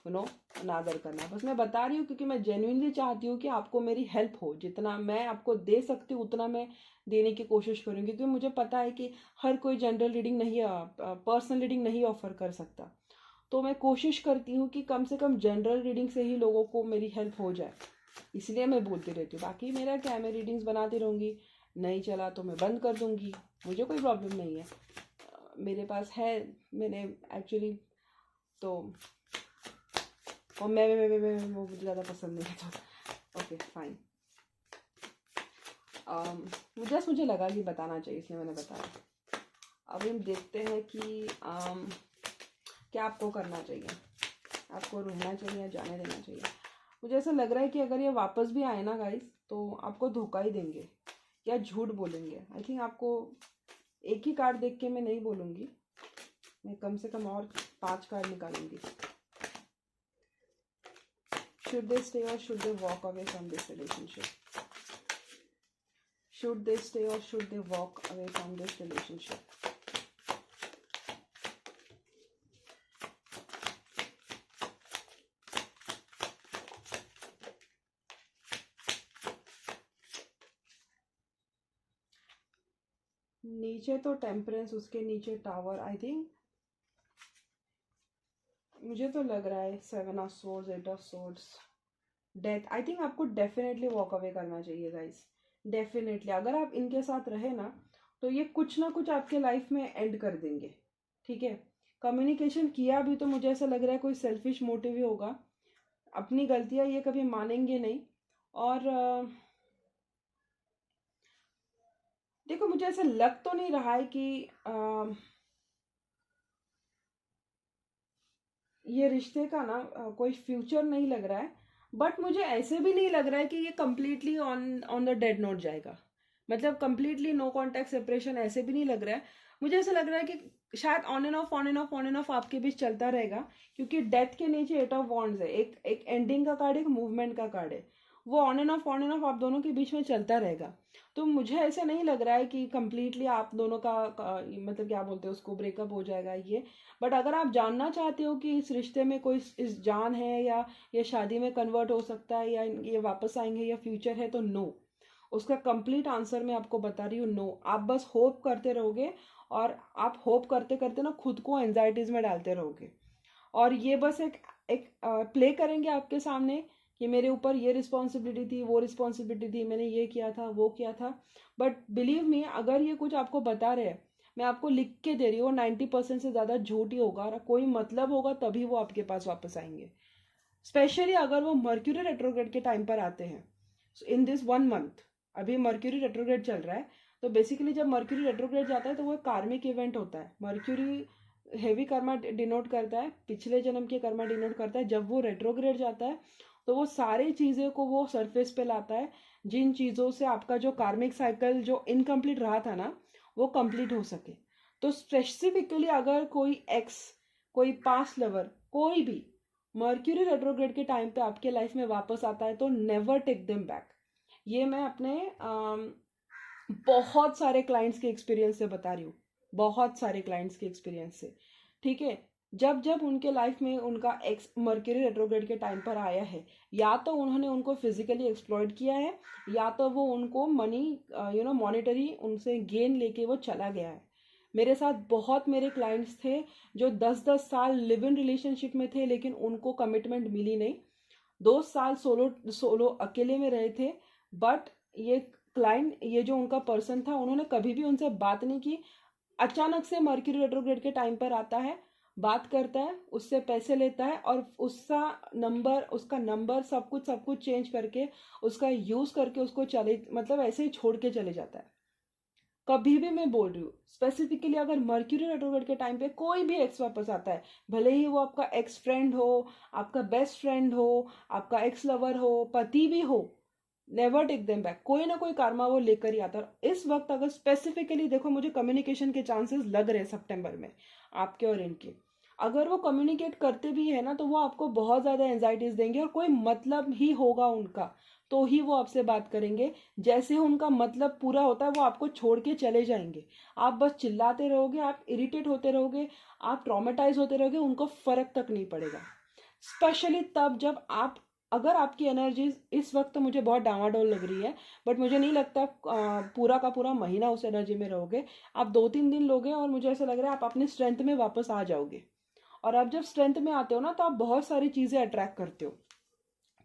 Speaker 1: अनादर करना। बस मैं बता रही हूँ क्योंकि मैं जेन्युइनली चाहती हूँ कि आपको मेरी हेल्प हो, जितना मैं आपको दे सकती हूँ उतना मैं देने की कोशिश करूँगी, क्योंकि मुझे पता है कि हर कोई जनरल रीडिंग नहीं, पर्सनल रीडिंग नहीं ऑफर कर सकता। तो मैं कोशिश करती हूँ कि कम से कम जनरल रीडिंग से ही लोगों को मेरी हेल्प हो जाए, इसलिए मैं बोलती रहती हूँ। बाकी मेरा क्या है, मैं रीडिंग्स बनाती रहूँगी, नहीं चला तो मैं बंद कर दूँगी, मुझे कोई प्रॉब्लम नहीं है। मेरे पास है, मैंने एक्चुअली तो, और मैं वो मुझे ज़्यादा पसंद नहीं है, तो ओके फाइन। मुझे लगा कि बताना चाहिए, इसलिए मैंने बताया। अब हम देखते हैं कि क्या आपको करना चाहिए, आपको रहना चाहिए या जाने देना चाहिए। मुझे ऐसा लग रहा है कि अगर ये वापस भी आए ना गाइस, तो आपको धोखा ही देंगे या झूठ बोलेंगे। आई थिंक आपको एक ही कार्ड देख के मैं नहीं बोलूँगी, मैं कम से कम और 5 card निकालूंगी। Should they stay or should they walk away from this relationship? Should they stay or should they walk away from this relationship? नीचे तो टेम्परेंस, उसके नीचे टावर। आई थिंक मुझे तो लग रहा है 7 of swords, 8 of swords, death. I think आपको डेफिनेटली वॉक अवे करना चाहिए गाइस, डेफिनेटली। अगर आप इनके साथ रहे ना तो ये कुछ ना कुछ आपके लाइफ में एंड कर देंगे, ठीक है। कम्युनिकेशन किया भी तो मुझे ऐसा लग रहा है कोई सेल्फिश मोटिव ही होगा। अपनी गलतियां ये कभी मानेंगे नहीं। और देखो मुझे ऐसा लग तो नहीं रहा है कि ये रिश्ते का ना कोई फ्यूचर नहीं लग रहा है। बट मुझे ऐसे भी नहीं लग रहा है कि ये completely on on the dead note जाएगा, मतलब कम्प्लीटली नो कॉन्टैक्ट सेपरेशन, ऐसे भी नहीं लग रहा है। मुझे ऐसा लग रहा है कि शायद on end of, on end of, on end of आपके बीच चलता रहेगा, क्योंकि डेथ के नीचे 8 ऑफ वॉन्ड्स है। एक एक एंडिंग का कार्ड, एक मूवमेंट का कार्ड है। वो on end of, on end of आप दोनों के बीच में चलता रहेगा। तो मुझे ऐसे नहीं लग रहा है कि कम्प्लीटली आप दोनों का मतलब क्या बोलते हैं उसको, ब्रेकअप हो जाएगा ये। बट अगर आप जानना चाहते हो कि इस रिश्ते में कोई इस जान है, या ये शादी में कन्वर्ट हो सकता है, या ये वापस आएंगे, या फ्यूचर है, तो नो। उसका कंप्लीट आंसर मैं आपको बता रही हूँ, नो। आप बस होप करते रहोगे, और आप होप करते करते ना खुद को एंजाइटीज में डालते रहोगे। और ये बस एक एक प्ले करेंगे आपके सामने कि मेरे ऊपर ये रिस्पॉन्सिबिलिटी थी, वो रिस्पॉन्सिबिलिटी थी, मैंने ये किया था, वो किया था। बट बिलीव मी, अगर ये कुछ आपको बता रहे हैं, मैं आपको लिख के दे रही हूँ, 90% से ज़्यादा झूठ ही होगा, और कोई मतलब होगा तभी वो आपके पास वापस आएंगे। स्पेशली अगर वो मर्क्यूरी रेट्रोग्रेड के टाइम पर आते हैं, इन दिस 1 मंथ। अभी मर्क्यूरी रेट्रोग्रेड चल रहा है, तो बेसिकली जब मर्क्यूरी रेट्रोग्रेड जाता है तो वो एक कार्मिक इवेंट होता है। मर्क्यूरी हेवी कर्मा डिनोट करता है, पिछले जन्म के कर्मा डिनोट करता है। जब वो रेट्रोग्रेड जाता है तो वो सारी चीज़ें को वो सरफेस पे लाता है, जिन चीज़ों से आपका जो कार्मिक साइकिल जो इनकम्प्लीट रहा था ना, वो कंप्लीट हो सके। तो स्पेसिफिकली अगर कोई एक्स, कोई पास्ट लवर, कोई भी मर्क्यूरी रेट्रोग्रेड के टाइम पे आपके लाइफ में वापस आता है, तो नेवर टेक देम बैक। ये मैं अपने बहुत सारे क्लाइंट्स के एक्सपीरियंस से बता रही हूँ, बहुत सारे क्लाइंट्स के एक्सपीरियंस से, ठीक है। जब जब उनके लाइफ में उनका एक्स मर्क्यूरी रेट्रोग्रेड के टाइम पर आया है, या तो उन्होंने उनको फिजिकली एक्सप्लॉइट किया है, या तो वो उनको मनी मॉनेटरी उनसे गेन लेके वो चला गया है। मेरे साथ बहुत मेरे क्लाइंट्स थे जो 10-10 साल लिव इन रिलेशनशिप में थे, लेकिन उनको कमिटमेंट मिली नहीं। 2 साल सोलो सोलो अकेले में रहे थे। बट ये क्लाइंट, ये जो उनका पर्सन था, उन्होंने कभी भी उनसे बात नहीं की। अचानक से मर्क्यूरी रेट्रोग्रेड के टाइम पर आता है, बात करता है, उससे पैसे लेता है, और उसका नंबर सब कुछ चेंज करके, उसका यूज करके उसको चले, मतलब ऐसे ही छोड़ के चले जाता है। कभी भी मैं बोल रही हूँ, स्पेसिफिकली अगर मर्क्यूरी रेट्रोग्रेड के टाइम पे कोई भी एक्स वापस आता है, भले ही वो आपका एक्स फ्रेंड हो, आपका बेस्ट फ्रेंड हो, आपका एक्स लवर हो, पति भी हो, नेवर टेक देम बैक। कोई ना कोई karma वो लेकर ही आता है। इस वक्त अगर स्पेसिफिकली देखो, मुझे कम्युनिकेशन के चांसेस लग रहे हैं सितंबर में आपके और इनके। अगर वो कम्युनिकेट करते भी है ना, तो वो आपको बहुत ज़्यादा एंजाइटीज देंगे, और कोई मतलब ही होगा उनका तो ही वो आपसे बात करेंगे। जैसे ही उनका मतलब पूरा होता है, वो आपको छोड़ के चले जाएंगे। आप बस चिल्लाते रहोगे, आप इरिटेट होते रहोगे, आप ट्रॉमेटाइज होते रहोगे, उनको फर्क तक नहीं पड़ेगा। स्पेशली तब जब आप, अगर आपकी एनर्जी इस वक्त तो मुझे बहुत डामाडोल लग रही है, बट मुझे नहीं लगता पूरा का पूरा महीना उस एनर्जी में रहोगे। आप 2-3 दिन लोगे, और मुझे ऐसा लग रहा है आप अपने स्ट्रेंथ में वापस आ जाओगे। और आप जब स्ट्रेंथ में आते हो ना, तो आप बहुत सारी चीज़ें अट्रैक्ट करते हो,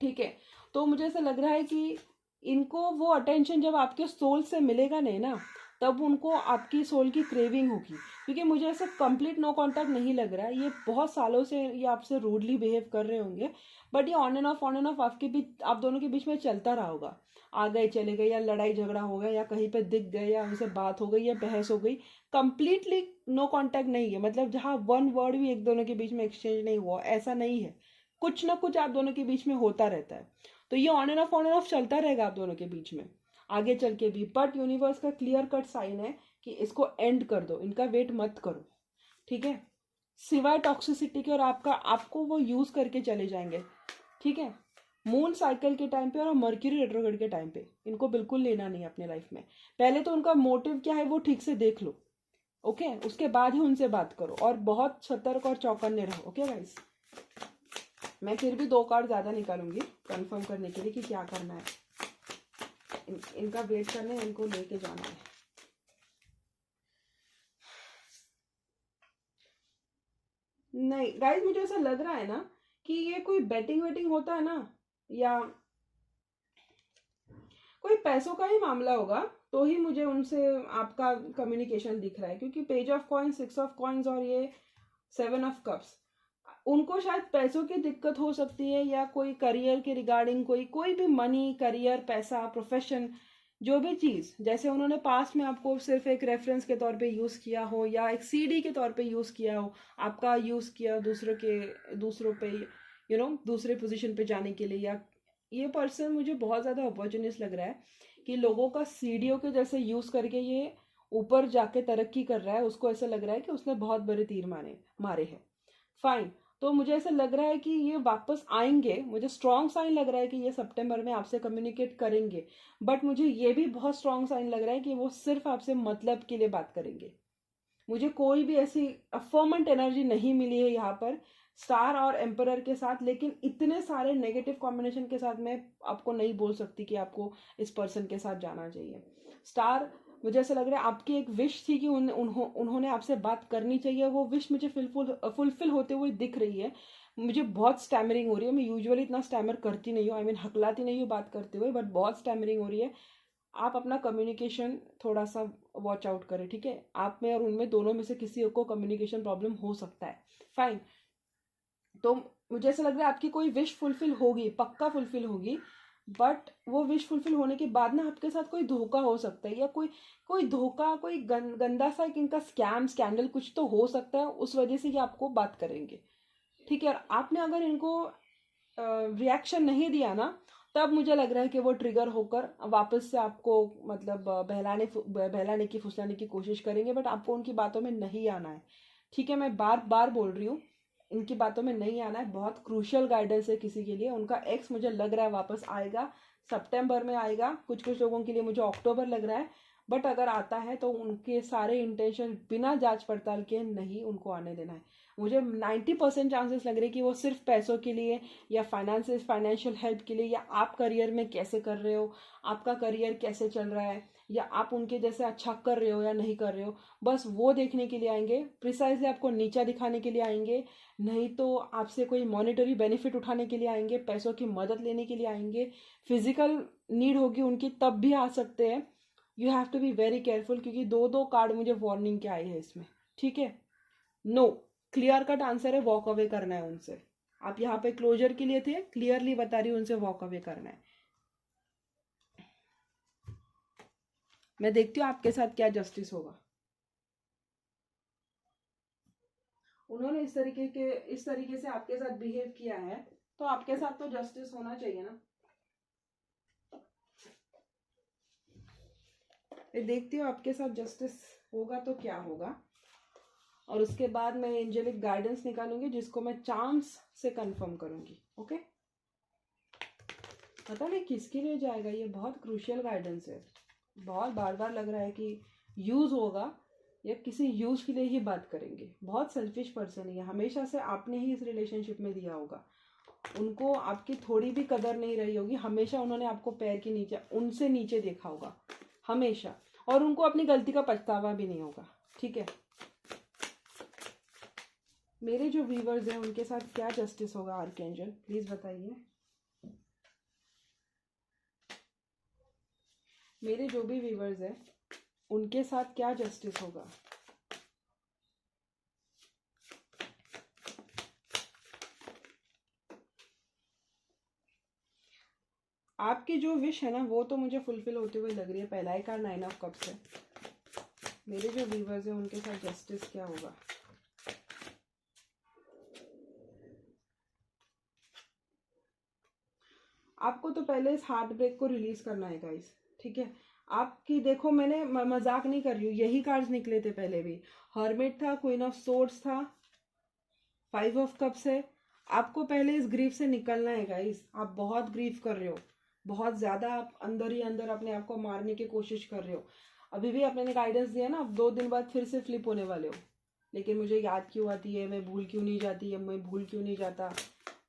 Speaker 1: ठीक है। तो मुझे ऐसा लग रहा है कि इनको वो अटेंशन जब आपके सोल से मिलेगा नहीं ना, तब उनको आपकी सोल की क्रेविंग होगी। क्योंकि मुझे ऐसा कंप्लीट नो कांटेक्ट नहीं लग रहा है, ये बहुत सालों से ये आपसे रूडली बिहेव कर रहे होंगे। बट ये ऑन एंड ऑफ आपके बीच, आप दोनों के बीच में चलता रहा होगा। आ गए चले गए, या लड़ाई झगड़ा हो गया, या कहीं पे दिख गए, या उनसे बात हो गई, या बहस हो गई। कंप्लीटली नो कांटेक्ट नहीं है, मतलब जहाँ वन वर्ड भी एक दोनों के बीच में एक्सचेंज नहीं हुआ, ऐसा नहीं है। कुछ ना कुछ आप दोनों के बीच में होता रहता है। तो ये ऑन एंड ऑफ चलता रहेगा आप दोनों के बीच में आगे चल के भी। बट यूनिवर्स का क्लियर कट साइन है कि इसको एंड कर दो, इनका वेट मत करो, ठीक है। सिवाय टॉक्सिसिटी के, और आपको वो यूज करके चले जाएंगे, ठीक है। मून साइकिल के टाइम पे और मर्क्यूरी रेट्रोग्रेड के टाइम पे इनको बिल्कुल लेना नहीं है अपने लाइफ में। पहले तो उनका मोटिव क्या है वो ठीक से देख लो, ओके, उसके बाद ही उनसे बात करो और बहुत सतर्क और चौकन्ने रहो, ओके गाइस। मैं फिर भी 2 कार्ड ज़्यादा निकालूंगी कंफर्म करने के लिए कि क्या करना है। इनका वेट करना है, इनको लेके जाना है। नहीं गाइस, मुझे ऐसा लग रहा है ना कि ये कोई बैटिंग वेटिंग होता है ना, या कोई पैसों का ही मामला होगा, तो ही मुझे उनसे आपका कम्युनिकेशन दिख रहा है, क्योंकि page of coins, 6 of coins और ये 7 ऑफ कप्स, उनको शायद पैसों की दिक्कत हो सकती है, या कोई करियर के रिगार्डिंग कोई भी मनी, करियर, पैसा, प्रोफेशन, जो भी चीज़, जैसे उन्होंने पास्ट में आपको सिर्फ एक रेफरेंस के तौर पे यूज़ किया हो या एक सीडी के तौर पे यूज़ किया हो, आपका यूज़ किया दूसरों पे दूसरे पोजीशन पे जाने के लिए, या ये पर्सन मुझे बहुत ज़्यादा अपॉर्चुनिस्ट लग रहा है कि लोगों का सीडीओ के जैसे यूज़ करके ये ऊपर जाके तरक्की कर रहा है। उसको ऐसा लग रहा है कि उसने बहुत बड़े तीर मारे हैं। फाइन, तो मुझे ऐसा लग रहा है कि ये वापस आएंगे, मुझे स्ट्रॉन्ग साइन लग रहा है कि ये सितंबर में आपसे कम्युनिकेट करेंगे, बट मुझे ये भी बहुत स्ट्रॉन्ग साइन लग रहा है कि वो सिर्फ आपसे मतलब के लिए बात करेंगे। मुझे कोई भी ऐसी अफर्मेंट एनर्जी नहीं मिली है यहाँ पर स्टार और एम्परर के साथ, लेकिन इतने सारे नेगेटिव कॉम्बिनेशन के साथ मैं आपको नहीं बोल सकती कि आपको इस पर्सन के साथ जाना चाहिए। स्टार, मुझे ऐसा लग रहा है आपकी एक विश थी कि उन्होंने आपसे बात करनी चाहिए, वो विश मुझे फुलफिल होते हुए दिख रही है। मुझे बहुत स्टैमरिंग हो रही है, मैं यूजुअली इतना स्टैमर करती नहीं हूँ, आई मीन हकलाती नहीं हूँ बात करते हुए, बट बहुत स्टैमरिंग हो रही है। आप अपना कम्युनिकेशन थोड़ा सा वॉच आउट करें, ठीक है। आप में और उनमें दोनों में से किसी को कम्युनिकेशन प्रॉब्लम हो सकता है। फाइन, तो मुझे ऐसा लग रहा है आपकी कोई विश फुलफिल होगी, पक्का फुलफिल होगी, बट वो विश फुलफिल होने के बाद ना आपके साथ कोई धोखा हो सकता है, या कोई धोखा, कोई गंदा सा इनका स्कैम स्कैंडल कुछ तो हो सकता है, उस वजह से ये आपको बात करेंगे, ठीक है। और आपने अगर इनको रिएक्शन नहीं दिया ना, तब मुझे लग रहा है कि वो ट्रिगर होकर वापस से आपको मतलब बहलाने की फुसलाने की कोशिश करेंगे, बट आपको उनकी बातों में नहीं आना है, ठीक है। मैं बार बार बोल रही हूँ, इनकी बातों में नहीं आना है। बहुत क्रूशियल गाइडेंस है किसी के लिए। उनका एक्स मुझे लग रहा है वापस आएगा, सितंबर में आएगा, कुछ कुछ लोगों के लिए मुझे अक्टूबर लग रहा है, बट अगर आता है तो उनके सारे इंटेंशन बिना जांच पड़ताल के नहीं उनको आने देना है। मुझे 90% चांसेस लग रहे हैं कि वो सिर्फ पैसों के लिए, या फाइनेंशियल हेल्प के लिए, या आप करियर में कैसे कर रहे हो, आपका करियर कैसे चल रहा है, या आप उनके जैसे अच्छा कर रहे हो या नहीं कर रहे हो, बस वो देखने के लिए आएंगे। प्रिसाइजली आपको नीचा दिखाने के लिए आएंगे, नहीं तो आपसे कोई मॉनेटरी बेनिफिट उठाने के लिए आएंगे, पैसों की मदद लेने के लिए आएंगे, फिजिकल नीड होगी उनकी तब भी आ सकते हैं। You have to be very careful, क्योंकि 2 कार्ड मुझे वार्निंग के आए हैं इसमें, ठीक है। नो, क्लियर कट आंसर है, वॉक अवे करना है उनसे। आप यहाँ पे क्लोजर के लिए थे, क्लियरली बता रही हूँ, उनसे वॉक अवे करना है। मैं देखती हूँ आपके साथ क्या जस्टिस होगा। उन्होंने इस तरीके से आपके साथ बिहेव किया है, तो आपके साथ तो जस्टिस होना चाहिए ना। मैं देखती हूँ आपके साथ जस्टिस होगा तो क्या होगा, और उसके बाद मैं एंजेलिक गाइडेंस निकालूंगी जिसको मैं चांस से कंफर्म करूंगी, ओके। पता नहीं किसके लिए जाएगा, ये बहुत क्रूशियल गाइडेंस है। बहुत बार बार लग रहा है कि यूज होगा, या किसी यूज के लिए ही बात करेंगे। बहुत सेल्फिश पर्सन है, हमेशा से आपने ही इस रिलेशनशिप में दिया होगा, उनको आपकी थोड़ी भी कदर नहीं रही होगी, हमेशा उन्होंने आपको पैर के नीचे, उनसे नीचे देखा होगा हमेशा, और उनको अपनी गलती का पछतावा भी नहीं होगा, ठीक है। मेरे जो व्यूवर्स हैं उनके साथ क्या जस्टिस होगा आर्कएंजल, प्लीज बताइए। मेरे जो भी व्यूवर्स हैं उनके साथ क्या जस्टिस होगा। आपकी जो विश है ना वो तो मुझे फुलफिल होते हुए लग रही है। पहला ही कार्ड 9 ऑफ कप्स है। मेरे जो व्यूवर्स हैं उनके साथ जस्टिस क्या होगा। आपको तो पहले इस हार्ट ब्रेक को रिलीज करना है गाइस, ठीक है। आपकी देखो, मैंने मजाक नहीं कर रही हूँ, यही कार्ड्स निकले थे पहले भी। हर्मिट था, क्वीन ऑफ सोर्ड्स था, 5 ऑफ कप्स है, आपको पहले इस ग्रीफ से निकलना है गाइस। आप बहुत ग्रीफ कर रहे हो, बहुत ज़्यादा आप अंदर ही अंदर अपने आप को मारने की कोशिश कर रहे हो। अभी भी आपने गाइडेंस दिया ना, आप 2 दिन बाद फिर से फ्लिप होने वाले हो। लेकिन मुझे याद क्यों आती है, मैं भूल क्यों नहीं जाती है, मैं भूल क्यों नहीं जाता।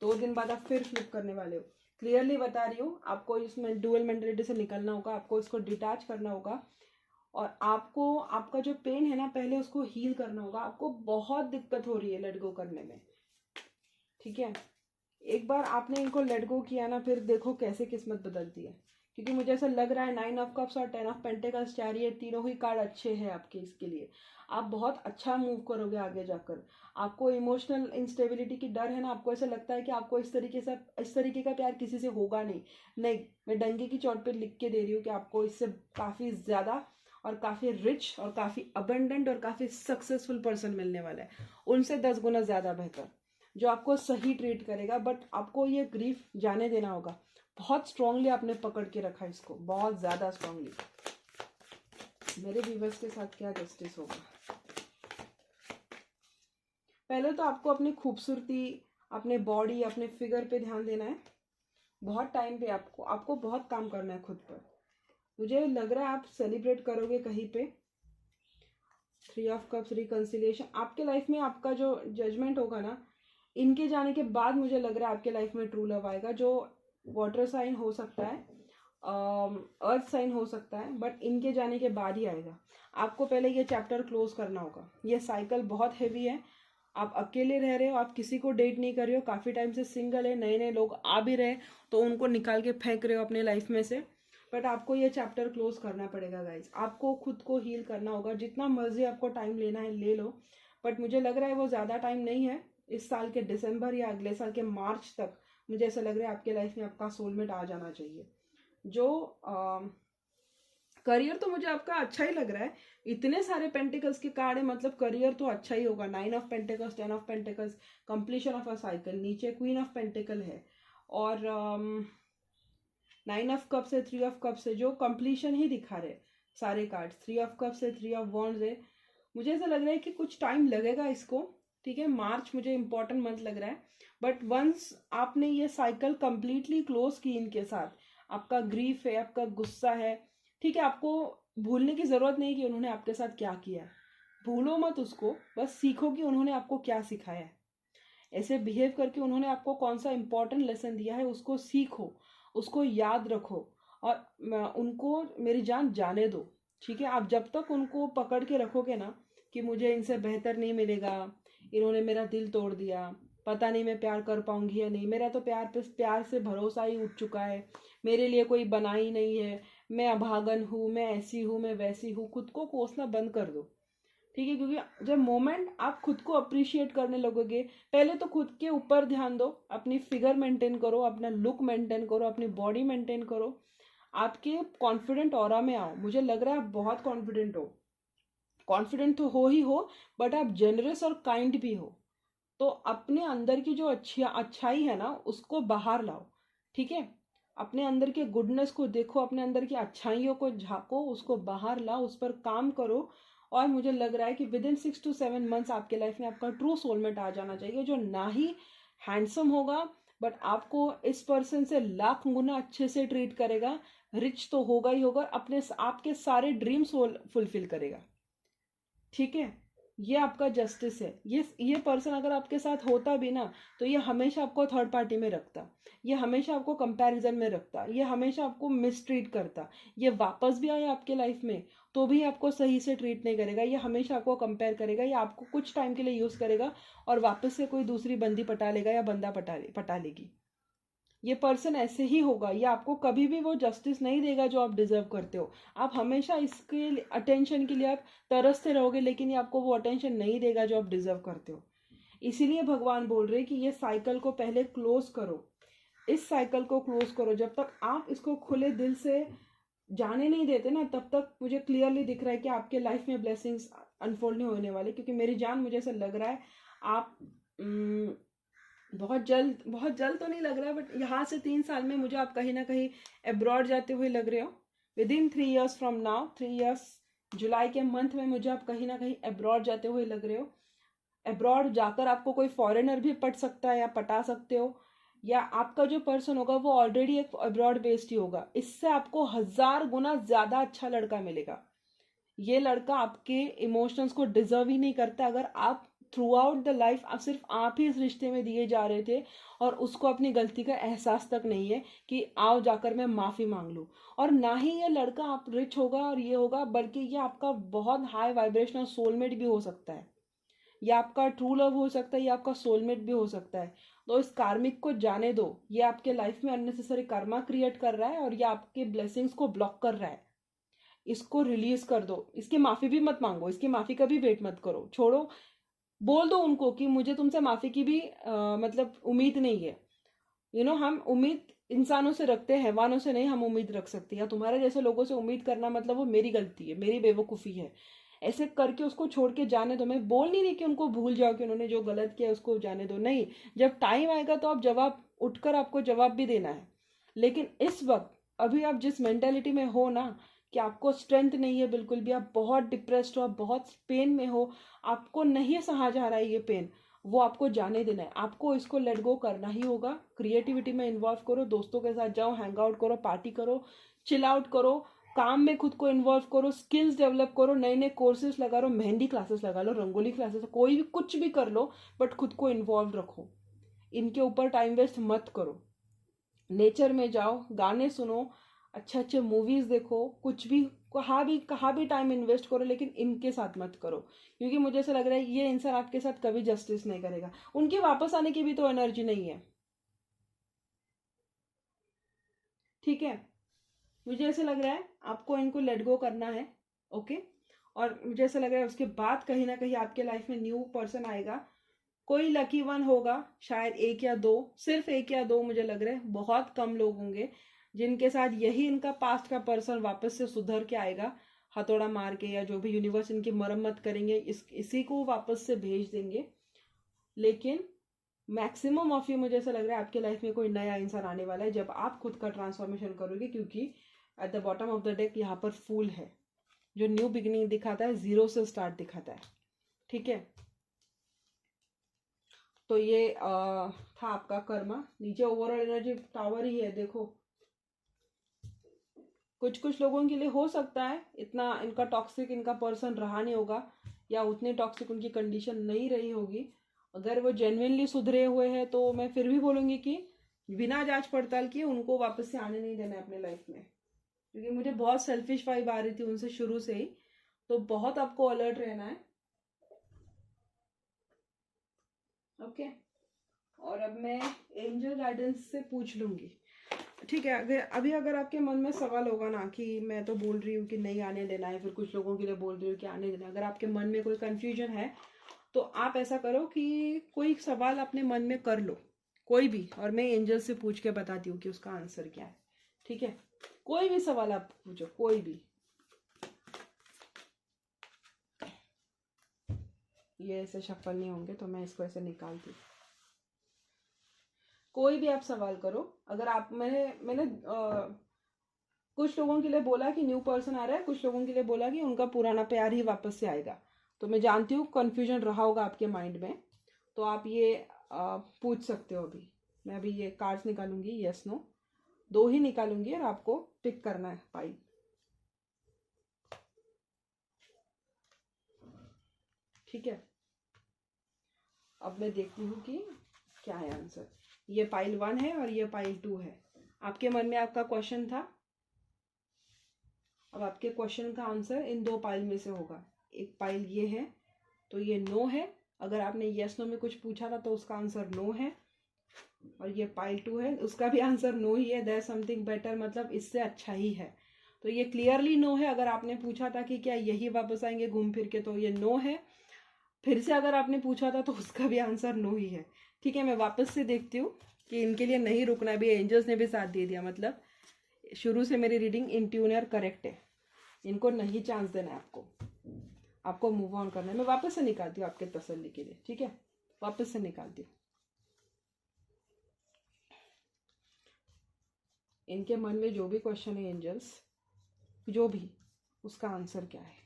Speaker 1: 2 दिन बाद आप फिर फ्लिप करने वाले हो। क्लियरली बता रही हूँ, आपको इसमें डुअल मेंटेलिटी से निकलना होगा, आपको इसको डिटैच करना होगा। और आपको आपका जो पेन है ना, पहले उसको हील करना होगा। आपको बहुत दिक्कत हो रही है लेट गो करने में, ठीक है। एक बार आपने इनको लेट गो किया ना, फिर देखो कैसे किस्मत बदलती है। क्योंकि मुझे ऐसा लग रहा है 9 ऑफ कप्स और 10 ऑफ पेंटिकल्स चैरियट तीनों ही कार्ड अच्छे हैं आपके इसके लिए। आप बहुत अच्छा मूव करोगे आगे जाकर। आपको इमोशनल इंस्टेबिलिटी की डर है ना, आपको ऐसा लगता है कि आपको इस तरीके का प्यार किसी से होगा नहीं। नहीं, मैं डंके की चोट पे लिख के दे रही हूँ कि आपको इससे काफ़ी ज़्यादा और काफ़ी रिच और काफ़ी अबंडेंट और काफ़ी सक्सेसफुल पर्सन मिलने वाला है, उनसे 10 गुना ज़्यादा बेहतर, जो आपको सही ट्रीट करेगा। बट आपको ये ग्रीफ जाने देना होगा। बहुत स्ट्रांगली आपने पकड़ के रखा इसको, बहुत ज़्यादा स्ट्रांगली। मेरे व्यूवर्स के साथ क्या जस्टिस होगा? पहले तो आपको अपनी खूबसूरती, अपने बॉडी, अपने फिगर पे ध्यान देना है। बहुत टाइम पे आपको आपको बहुत काम करना है खुद पर। मुझे लग रहा है आप सेलिब्रेट करोगे कहीं पे। 3 ऑफ कप्स रिकन्सिलिएशन, आपके लाइफ में आपका जो जजमेंट होगा ना, इनके जाने के बाद मुझे लग रहा है आपके लाइफ में ट्रू लव आएगा, जो वाटर साइन हो सकता है, अर्थ साइन हो सकता है, बट इनके जाने के बाद ही आएगा। आपको पहले ये चैप्टर क्लोज करना होगा। ये साइकिल बहुत हैवी है। आप अकेले रह रहे हो, आप किसी को डेट नहीं कर रहे हो, काफ़ी टाइम से सिंगल है, नए नए लोग आ भी रहे तो उनको निकाल के फेंक रहे हो अपने लाइफ में से। बट आपको ये चैप्टर क्लोज करना पड़ेगा गाइज। आपको खुद को हील करना होगा। जितना मर्जी आपको टाइम लेना है ले लो, बट मुझे लग रहा है वो ज़्यादा टाइम नहीं है। इस साल के दिसंबर या अगले साल के मार्च तक मुझे ऐसा लग रहा है आपके लाइफ में आपका सोलमेट आ जाना चाहिए। जो करियर तो मुझे आपका अच्छा ही लग रहा है। इतने सारे पेंटिकल्स के कार्ड है, मतलब करियर तो अच्छा ही होगा। 9 of pentacles, 10 of pentacles, completion of a cycle, नीचे क्वीन ऑफ पेंटिकल है, और 9 ऑफ कप से 3 ऑफ कप से जो कंप्लीशन ही दिखा रहे सारे कार्ड। 3 ऑफ कप से 3 ऑफ वॉन्ड्स है। मुझे ऐसा लग रहा है कि कुछ टाइम लगेगा इसको, ठीक है। मार्च मुझे इंपॉर्टेंट मंथ लग रहा है। बट वंस आपने ये साइकिल कंप्लीटली क्लोज की इनके साथ, आपका ग्रीफ है, आपका गुस्सा है, ठीक है, आपको भूलने की ज़रूरत नहीं कि उन्होंने आपके साथ क्या किया है। भूलो मत उसको, बस सीखो कि उन्होंने आपको क्या सिखाया है। ऐसे बिहेव करके उन्होंने आपको कौन सा इंपॉर्टेंट लेसन दिया है, उसको सीखो, उसको याद रखो, और उनको मेरी जान जाने दो, ठीक है। आप जब तक उनको पकड़ के रखोगे ना कि मुझे इनसे बेहतर नहीं मिलेगा, इन्होंने मेरा दिल तोड़ दिया, पता नहीं मैं प्यार कर पाऊंगी या नहीं, मेरा तो प्यार से भरोसा ही उठ चुका है, मेरे लिए कोई बना ही नहीं है, मैं अभागन हूँ, मैं ऐसी हूँ, मैं वैसी हूँ, खुद को कोसना बंद कर दो, ठीक है। क्योंकि जब मोमेंट आप खुद को अप्रिशिएट करने लगोगे, पहले तो खुद के ऊपर ध्यान दो, अपनी फिगर मेंटेन करो, अपना लुक मेंटेन करो, अपनी बॉडी मेंटेन करो, आपके कॉन्फिडेंट ऑरा में आओ। मुझे लग रहा है आप बहुत कॉन्फिडेंट हो, कॉन्फिडेंट तो हो ही हो, बट आप जेनरस और काइंड भी हो। तो अपने अंदर की जो अच्छाई है ना, उसको बाहर लाओ, ठीक है। अपने अंदर के गुडनेस को देखो, अपने अंदर की अच्छाइयों को झांको, उसको बाहर लाओ, उस पर काम करो। और मुझे लग रहा है कि विद इन 6 to 7 मंथ्स आपके लाइफ में आपका ट्रू सोलमेट आ जाना चाहिए, जो ना ही हैंडसम होगा, बट आपको इस पर्सन से लाख गुना अच्छे से ट्रीट करेगा। रिच तो होगा ही होगा, अपने आपके सारे ड्रीम्स फुलफिल करेगा, ठीक है। ये आपका जस्टिस है। ये पर्सन अगर आपके साथ होता भी ना, तो ये हमेशा आपको थर्ड पार्टी में रखता, ये हमेशा आपको कंपैरिजन में रखता, ये हमेशा आपको मिसट्रीट करता। ये वापस भी आया आपके लाइफ में तो भी आपको सही से ट्रीट नहीं करेगा, ये हमेशा आपको कंपेयर करेगा, ये आपको कुछ टाइम के लिए यूज करेगा और वापस से कोई दूसरी बंदी पटा लेगा या बंदा पटा लेगी। ये पर्सन ऐसे ही होगा। ये आपको कभी भी वो जस्टिस नहीं देगा जो आप डिजर्व करते हो। आप हमेशा इसके अटेंशन के लिए आप तरसते रहोगे, लेकिन ये आपको वो अटेंशन नहीं देगा जो आप डिजर्व करते हो। इसीलिए भगवान बोल रहे कि ये साइकिल को पहले क्लोज करो, इस साइकिल को क्लोज करो। जब तक आप इसको खुले दिल से जाने नहीं देते ना, तब तक मुझे क्लियरली दिख रहा है कि आपके लाइफ में ब्लेसिंग्स अनफोल्ड नहीं होने वाले। क्योंकि मेरी जान, मुझे ऐसा लग रहा है आप बहुत जल्द तो नहीं लग रहा है, बट यहाँ से 3 साल में मुझे आप कहीं ना कहीं अब्रॉड जाते हुए लग रहे हो। With in 3 years from now, 3 years जुलाई के मंथ में मुझे आप कहीं ना कहीं अब्रॉड जाते हुए लग रहे हो। अब्रॉड जाकर आपको कोई फॉरेनर भी पट सकता है या पटा सकते हो, या आपका जो पर्सन होगा वो ऑलरेडी एक अब्रॉड बेस्ड ही होगा, इससे आपको 1000 गुना ज्यादा अच्छा लड़का मिलेगा। ये लड़का आपके इमोशंस को डिजर्व ही नहीं करता अगर आप थ्रू आउट द लाइफ आप सिर्फ आप ही इस रिश्ते में दिए जा रहे थे और उसको अपनी गलती का एहसास तक नहीं है कि आओ जाकर मैं माफी मांग लूं। और ना ही ये लड़का आप रिच होगा और ये होगा, बल्कि ये आपका बहुत हाई वाइब्रेशनल सोलमेट भी हो सकता है, या आपका ट्रू लव हो सकता है, या आपका सोलमेट भी हो सकता है। तो इस कार्मिक को जाने दो, ये आपके लाइफ में अननेसेसरी कर्मा क्रिएट कर रहा है और ये आपके ब्लेसिंग्स को ब्लॉक कर रहा है। इसको रिलीज कर दो, इसकी माफी भी मत मांगो, इसकी माफी का भी वेट मत करो, छोड़ो। बोल दो उनको कि मुझे तुमसे माफी की भी मतलब उम्मीद नहीं है। हम उम्मीद इंसानों से रखते हैं, हैवानों से नहीं हम उम्मीद रख सकते, या तुम्हारे जैसे लोगों से उम्मीद करना मतलब वो मेरी गलती है, मेरी बेवकूफ़ी है। ऐसे करके उसको छोड़ के जाने दो। मैं बोल नहीं रही कि उनको भूल जाओ कि उन्होंने जो गलत किया उसको जाने दो, नहीं। जब टाइम आएगा तो आप जवाब उठकर आपको जवाब भी देना है। लेकिन इस वक्त अभी आप जिस मेंटेलिटी में हो ना, कि आपको स्ट्रेंथ नहीं है बिल्कुल भी, आप बहुत डिप्रेस्ड हो, आप बहुत पेन में हो, आपको नहीं सहा जा रहा है ये पेन, वो आपको जाने देना है। आपको इसको लेट गो करना ही होगा। क्रिएटिविटी में इन्वॉल्व करो, दोस्तों के साथ जाओ, हैंग आउट करो, पार्टी करो, चिल आउट करो, काम में खुद को इन्वॉल्व करो, स्किल्स डेवलप करो, नए नए कोर्सेज लगा लो, मेहंदी क्लासेस लगा लो, रंगोली क्लासेस, कोई भी कुछ भी कर लो, बट खुद को इन्वॉल्व रखो। इनके ऊपर टाइम वेस्ट मत करो। नेचर में जाओ, गाने सुनो, अच्छे अच्छे मूवीज देखो, कुछ भी कहाँ भी टाइम इन्वेस्ट करो, लेकिन इनके साथ मत करो। क्योंकि मुझे ऐसा लग रहा है ये इंसान आपके साथ कभी जस्टिस नहीं करेगा। उनके वापस आने की भी तो एनर्जी नहीं है। ठीक है, मुझे ऐसा लग रहा है आपको इनको लेट गो करना है। ओके। और मुझे ऐसा लग रहा है उसके बाद कहीं ना कहीं आपके लाइफ में न्यू पर्सन आएगा। कोई लकी वन होगा, शायद एक या दो, सिर्फ एक या दो, मुझे लग रहा है बहुत कम लोग होंगे जिनके साथ यही इनका पास्ट का पर्सन वापस से सुधर के आएगा, हथौड़ा मार के, या जो भी यूनिवर्स इनकी मरम्मत करेंगे इसी को वापस से भेज देंगे। लेकिन मैक्सिमम ऑफ यू, मुझे ऐसा लग रहा है आपके लाइफ में कोई नया इंसान आने वाला है जब आप खुद का ट्रांसफॉर्मेशन करोगे। क्योंकि at the bottom of the deck यहाँ पर फूल है, जो न्यू बिगिनिंग दिखाता है, जीरो से स्टार्ट दिखाता है। ठीक है, तो ये था आपका कर्मा। नीचे ओवरऑल एनर्जी टावर ही है, देखो। कुछ कुछ लोगों के लिए हो सकता है इतना इनका टॉक्सिक इनका पर्सन रहा नहीं होगा, या उतनी टॉक्सिक उनकी कंडीशन नहीं रही होगी। अगर वो जेन्युइनली सुधरे हुए हैं तो मैं फिर भी बोलूँगी कि बिना जांच पड़ताल किए उनको वापस से आने नहीं देना है अपने लाइफ में। क्योंकि मुझे बहुत सेल्फिश वाइब आ रही थी उनसे शुरू से ही, तो बहुत आपको अलर्ट रहना है। ओके। और अब मैं एंजल गाइडेंस से पूछ लूंगी। ठीक है, अगर आपके मन में सवाल होगा ना कि मैं तो बोल रही हूँ कि नहीं आने देना है, फिर कुछ लोगों के लिए बोल रही हूँ कि आने देना है, अगर आपके मन में कोई कंफ्यूजन है तो आप ऐसा करो कि कोई सवाल अपने मन में कर लो, कोई भी, और मैं एंजल से पूछ के बताती हूँ कि उसका आंसर क्या है। ठीक है, कोई भी सवाल आप पूछो, कोई भी। ये ऐसे शफल नहीं होंगे तो मैं इसको ऐसे निकालती हूँ। कोई भी आप सवाल करो। अगर आप मैंने कुछ लोगों के लिए बोला कि न्यू पर्सन आ रहा है, कुछ लोगों के लिए बोला कि उनका पुराना प्यार ही वापस से आएगा। तो मैं जानती हूँ कन्फ्यूजन रहा होगा आपके माइंड में, तो आप ये पूछ सकते हो। अभी मैं अभी ये कार्ड्स निकालूंगी, यस नो दो ही निकालूंगी, और आपको पिक करना है पाई। ठीक है, अब मैं देखती हूँ कि क्या है आंसर। ये पाइल 1 है और ये पाइल 2 है। आपके मन में आपका क्वेश्चन था, अब आपके क्वेश्चन का आंसर इन दो पाइल में से होगा। एक पाइल ये है तो ये नो है, अगर आपने यस नो में कुछ पूछा था तो उसका आंसर नो है। और ये पाइल 2 है, उसका भी आंसर नो ही है, देयर समथिंग बेटर, मतलब इससे अच्छा ही है। तो ये क्लियरली नो है। अगर आपने पूछा था कि क्या यही वापस आएंगे घूम फिर के, तो ये नो है। फिर से अगर आपने पूछा था तो उसका भी आंसर नो ही है। ठीक है, मैं वापस से देखती हूँ कि इनके लिए नहीं रुकना है। अभी एंजल्स ने भी साथ दे दिया, मतलब शुरू से मेरी रीडिंग इन ट्यून और करेक्ट है। इनको नहीं चांस देना है, आपको मूव ऑन करना है। मैं वापस से निकालती हूँ आपके तसल्ली के लिए। ठीक है, वापस से निकालती हूँ। इनके मन में जो भी क्वेश्चन है एंजल्स, जो भी, उसका आंसर क्या है।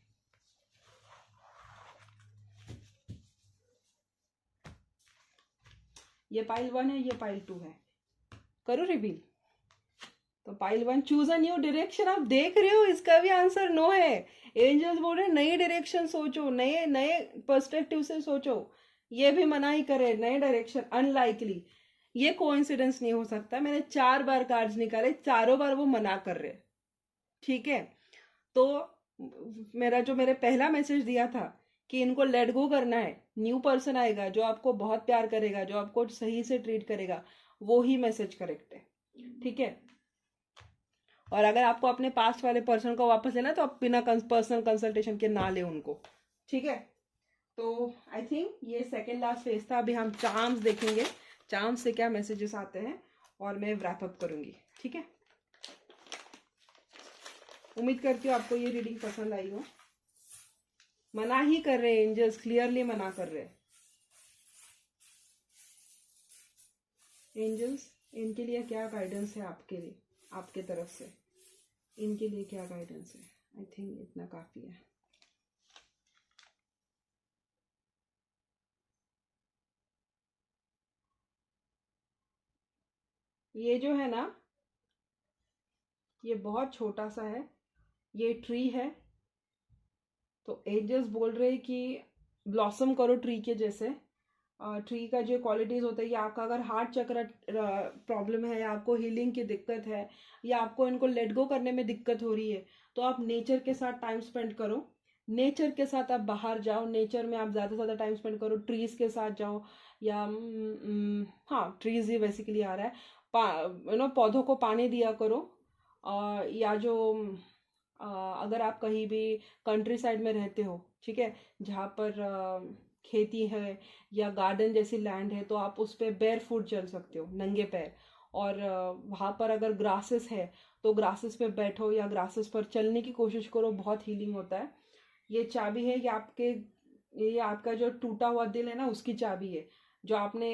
Speaker 1: ये पाइल 1 है, ये पाइल 2 है। करो रिवील। तो pile 1 choose a new direction. आप देख रहे हो इसका भी आंसर नो है। एंजल्स बोल रहे नई डायरेक्शन सोचो, नए नए पर्सपेक्टिव से सोचो। ये भी मना ही करे, नए डायरेक्शन अनलाइकली। ये कोइंसिडेंस नहीं हो सकता। मैंने 4 बार कार्ड्स निकाले, चारों बार वो मना कर रहे। ठीक है, तो मेरे पहला मैसेज दिया था कि इनको लेट गो करना है, न्यू पर्सन आएगा जो आपको बहुत प्यार करेगा, जो आपको सही से ट्रीट करेगा, वो ही मैसेज करेक्ट है। ठीक है, और अगर आपको अपने पास्ट वाले पर्सन को वापस लेना तो आप बिना पर्सनल कंसल्टेशन के ना ले उनको। ठीक है, तो आई थिंक ये सेकेंड लास्ट फेज था। अभी हम चार्म्स देखेंगे, चार्म्स से क्या मैसेजेस आते हैं, और मैं रैप अप करूंगी। ठीक है, उम्मीद करती हूँ आपको ये रीडिंग पसंद आई हो। मना ही कर रहे हैं एंजल्स, क्लियरली मना कर रहे हैं एंजल्स। इनके लिए क्या गाइडेंस है आपके लिए, आपके तरफ से इनके लिए क्या गाइडेंस है? आई थिंक इतना काफी है। ये जो है ना, ये बहुत छोटा सा है, ये ट्री है। तो एंजल्स बोल रहे हैं कि ब्लॉसम करो ट्री के जैसे। ट्री का जो क्वालिटीज होता है, ये आपका अगर हार्ट चक्र प्रॉब्लम है, आपको हीलिंग की दिक्कत है, या आपको इनको लेट गो करने में दिक्कत हो रही है, तो आप नेचर के साथ टाइम स्पेंड करो। नेचर के साथ आप बाहर जाओ, नेचर में आप ज़्यादा से ज़्यादा टाइम स्पेंड करो, ट्रीज के साथ जाओ, या हाँ ट्रीज ही बेसिकली आ रहा है। पौधों को पानी दिया करो। या जो अगर आप कहीं भी कंट्री साइड में रहते हो, ठीक है, जहाँ पर खेती है या गार्डन जैसी लैंड है, तो आप उस पर बेयर फुट चल सकते हो, नंगे पैर। और वहाँ पर अगर ग्रासेस है तो ग्रासेस पे बैठो या ग्रासेस पर चलने की कोशिश करो, बहुत हीलिंग होता है। ये चाबी है, ये आपका जो टूटा हुआ दिल है ना, उसकी चाबी है। जो आपने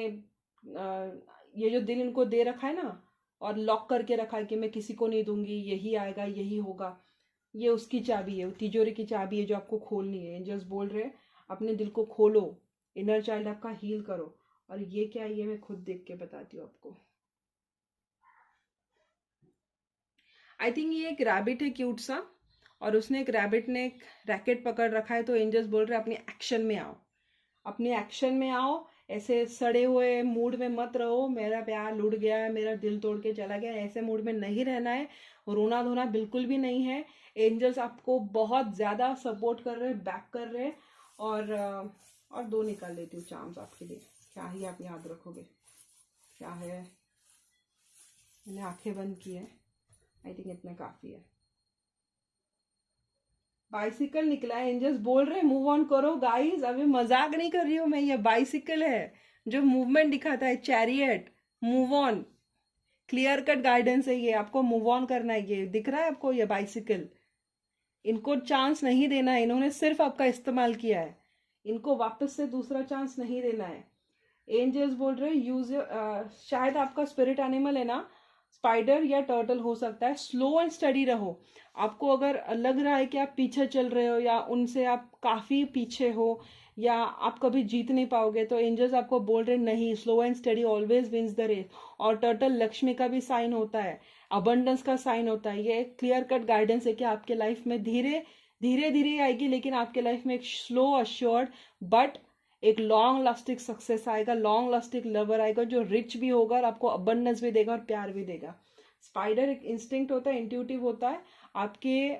Speaker 1: ये जो दिल इनको दे रखा है ना, और लॉक करके रखा है कि मैं किसी को नहीं दूंगी, यही आएगा यही होगा, ये उसकी चाबी है, तिजोरी की चाबी है जो आपको खोलनी है। एंजल्स बोल रहे हैं अपने दिल को खोलो, इनर चाइल्ड आपका हील करो। और ये क्या है, ये मैं खुद देख के बताती हूँ आपको। आई थिंक ये एक रैबिट है क्यूट सा, और उसने एक रैबिट ने एक रैकेट पकड़ रखा है। तो एंजल्स बोल रहे हैं अपने एक्शन में आओ, अपने एक्शन में आओ। ऐसे सड़े हुए मूड में मत रहो, मेरा प्यार लुट गया है, मेरा दिल तोड़ के चला गया, ऐसे मूड में नहीं रहना है। रोना धोना बिल्कुल भी नहीं है। एंजल्स आपको बहुत ज़्यादा सपोर्ट कर रहे हैं, बैक कर रहे हैं। और 2 निकाल लेती हूँ चार्म्स आपके लिए। क्या ही आप याद रखोगे, क्या है? मैंने आंखें बंद की है, आई थिंक इतना काफ़ी है। बाइसिकल निकला है। एंजल्स बोल रहे मूव ऑन करो गाइस, अभी मजाक नहीं कर रही हूँ मैं, ये बाइसिकल है जो मूवमेंट दिखाता है, chariot. Move on, clear cut guidance है ये, आपको मूव ऑन करना है। ये दिख रहा है आपको, ये बाइसिकल। इनको चांस नहीं देना है, इन्होंने सिर्फ आपका इस्तेमाल किया है, इनको वापस से दूसरा चांस नहीं देना है। एंजल्स बोल रहे यूज, शायद आपका स्पिरिट एनिमल है ना, स्पाइडर या टर्टल हो सकता है। स्लो एंड स्टडी रहो। आपको अगर लग रहा है कि आप पीछे चल रहे हो, या उनसे आप काफ़ी पीछे हो, या आप कभी जीत नहीं पाओगे, तो एंजल्स आपको बोल रहे नहीं, slow and steady always wins the race. और टर्टल लक्ष्मी का भी साइन होता है, अबंडेंस का साइन होता है। ये क्लियर कट गाइडेंस है कि आपके लाइफ में धीरे धीरे धीरे आएगी, लेकिन आपके लाइफ में एक स्लो अश्योर्ड बट एक लॉन्ग लास्टिंग सक्सेस आएगा, लॉन्ग लास्टिंग लवर आएगा, जो रिच भी होगा और आपको अबंडेंस भी देगा और प्यार भी देगा। स्पाइडर एक इंस्टिंक्ट होता है, इंट्यूटिव होता है। आपके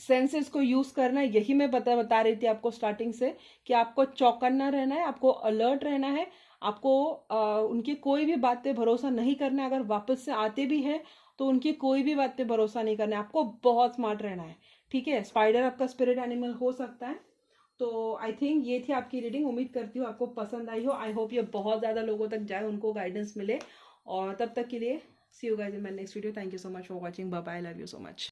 Speaker 1: सेंसेस को यूज करना है, यही मैं बता रही थी आपको स्टार्टिंग से, कि आपको चौकन्ना रहना है, आपको अलर्ट रहना है। आपको उनकी कोई भी बात पे भरोसा नहीं करना है। अगर वापस से आते भी हैं तो उनकी कोई भी बात पे भरोसा नहीं करना है, आपको बहुत स्मार्ट रहना है। ठीक है, स्पाइडर आपका स्पिरिट एनिमल हो सकता है। तो आई थिंक ये थी आपकी रीडिंग। उम्मीद करती हूँ आपको पसंद आई हो। आई होप ये बहुत ज़्यादा लोगों तक जाए, उनको गाइडेंस मिले। और तब तक के लिए see you guys in my next video. Thank you so much for watching. Bye bye, love you so much.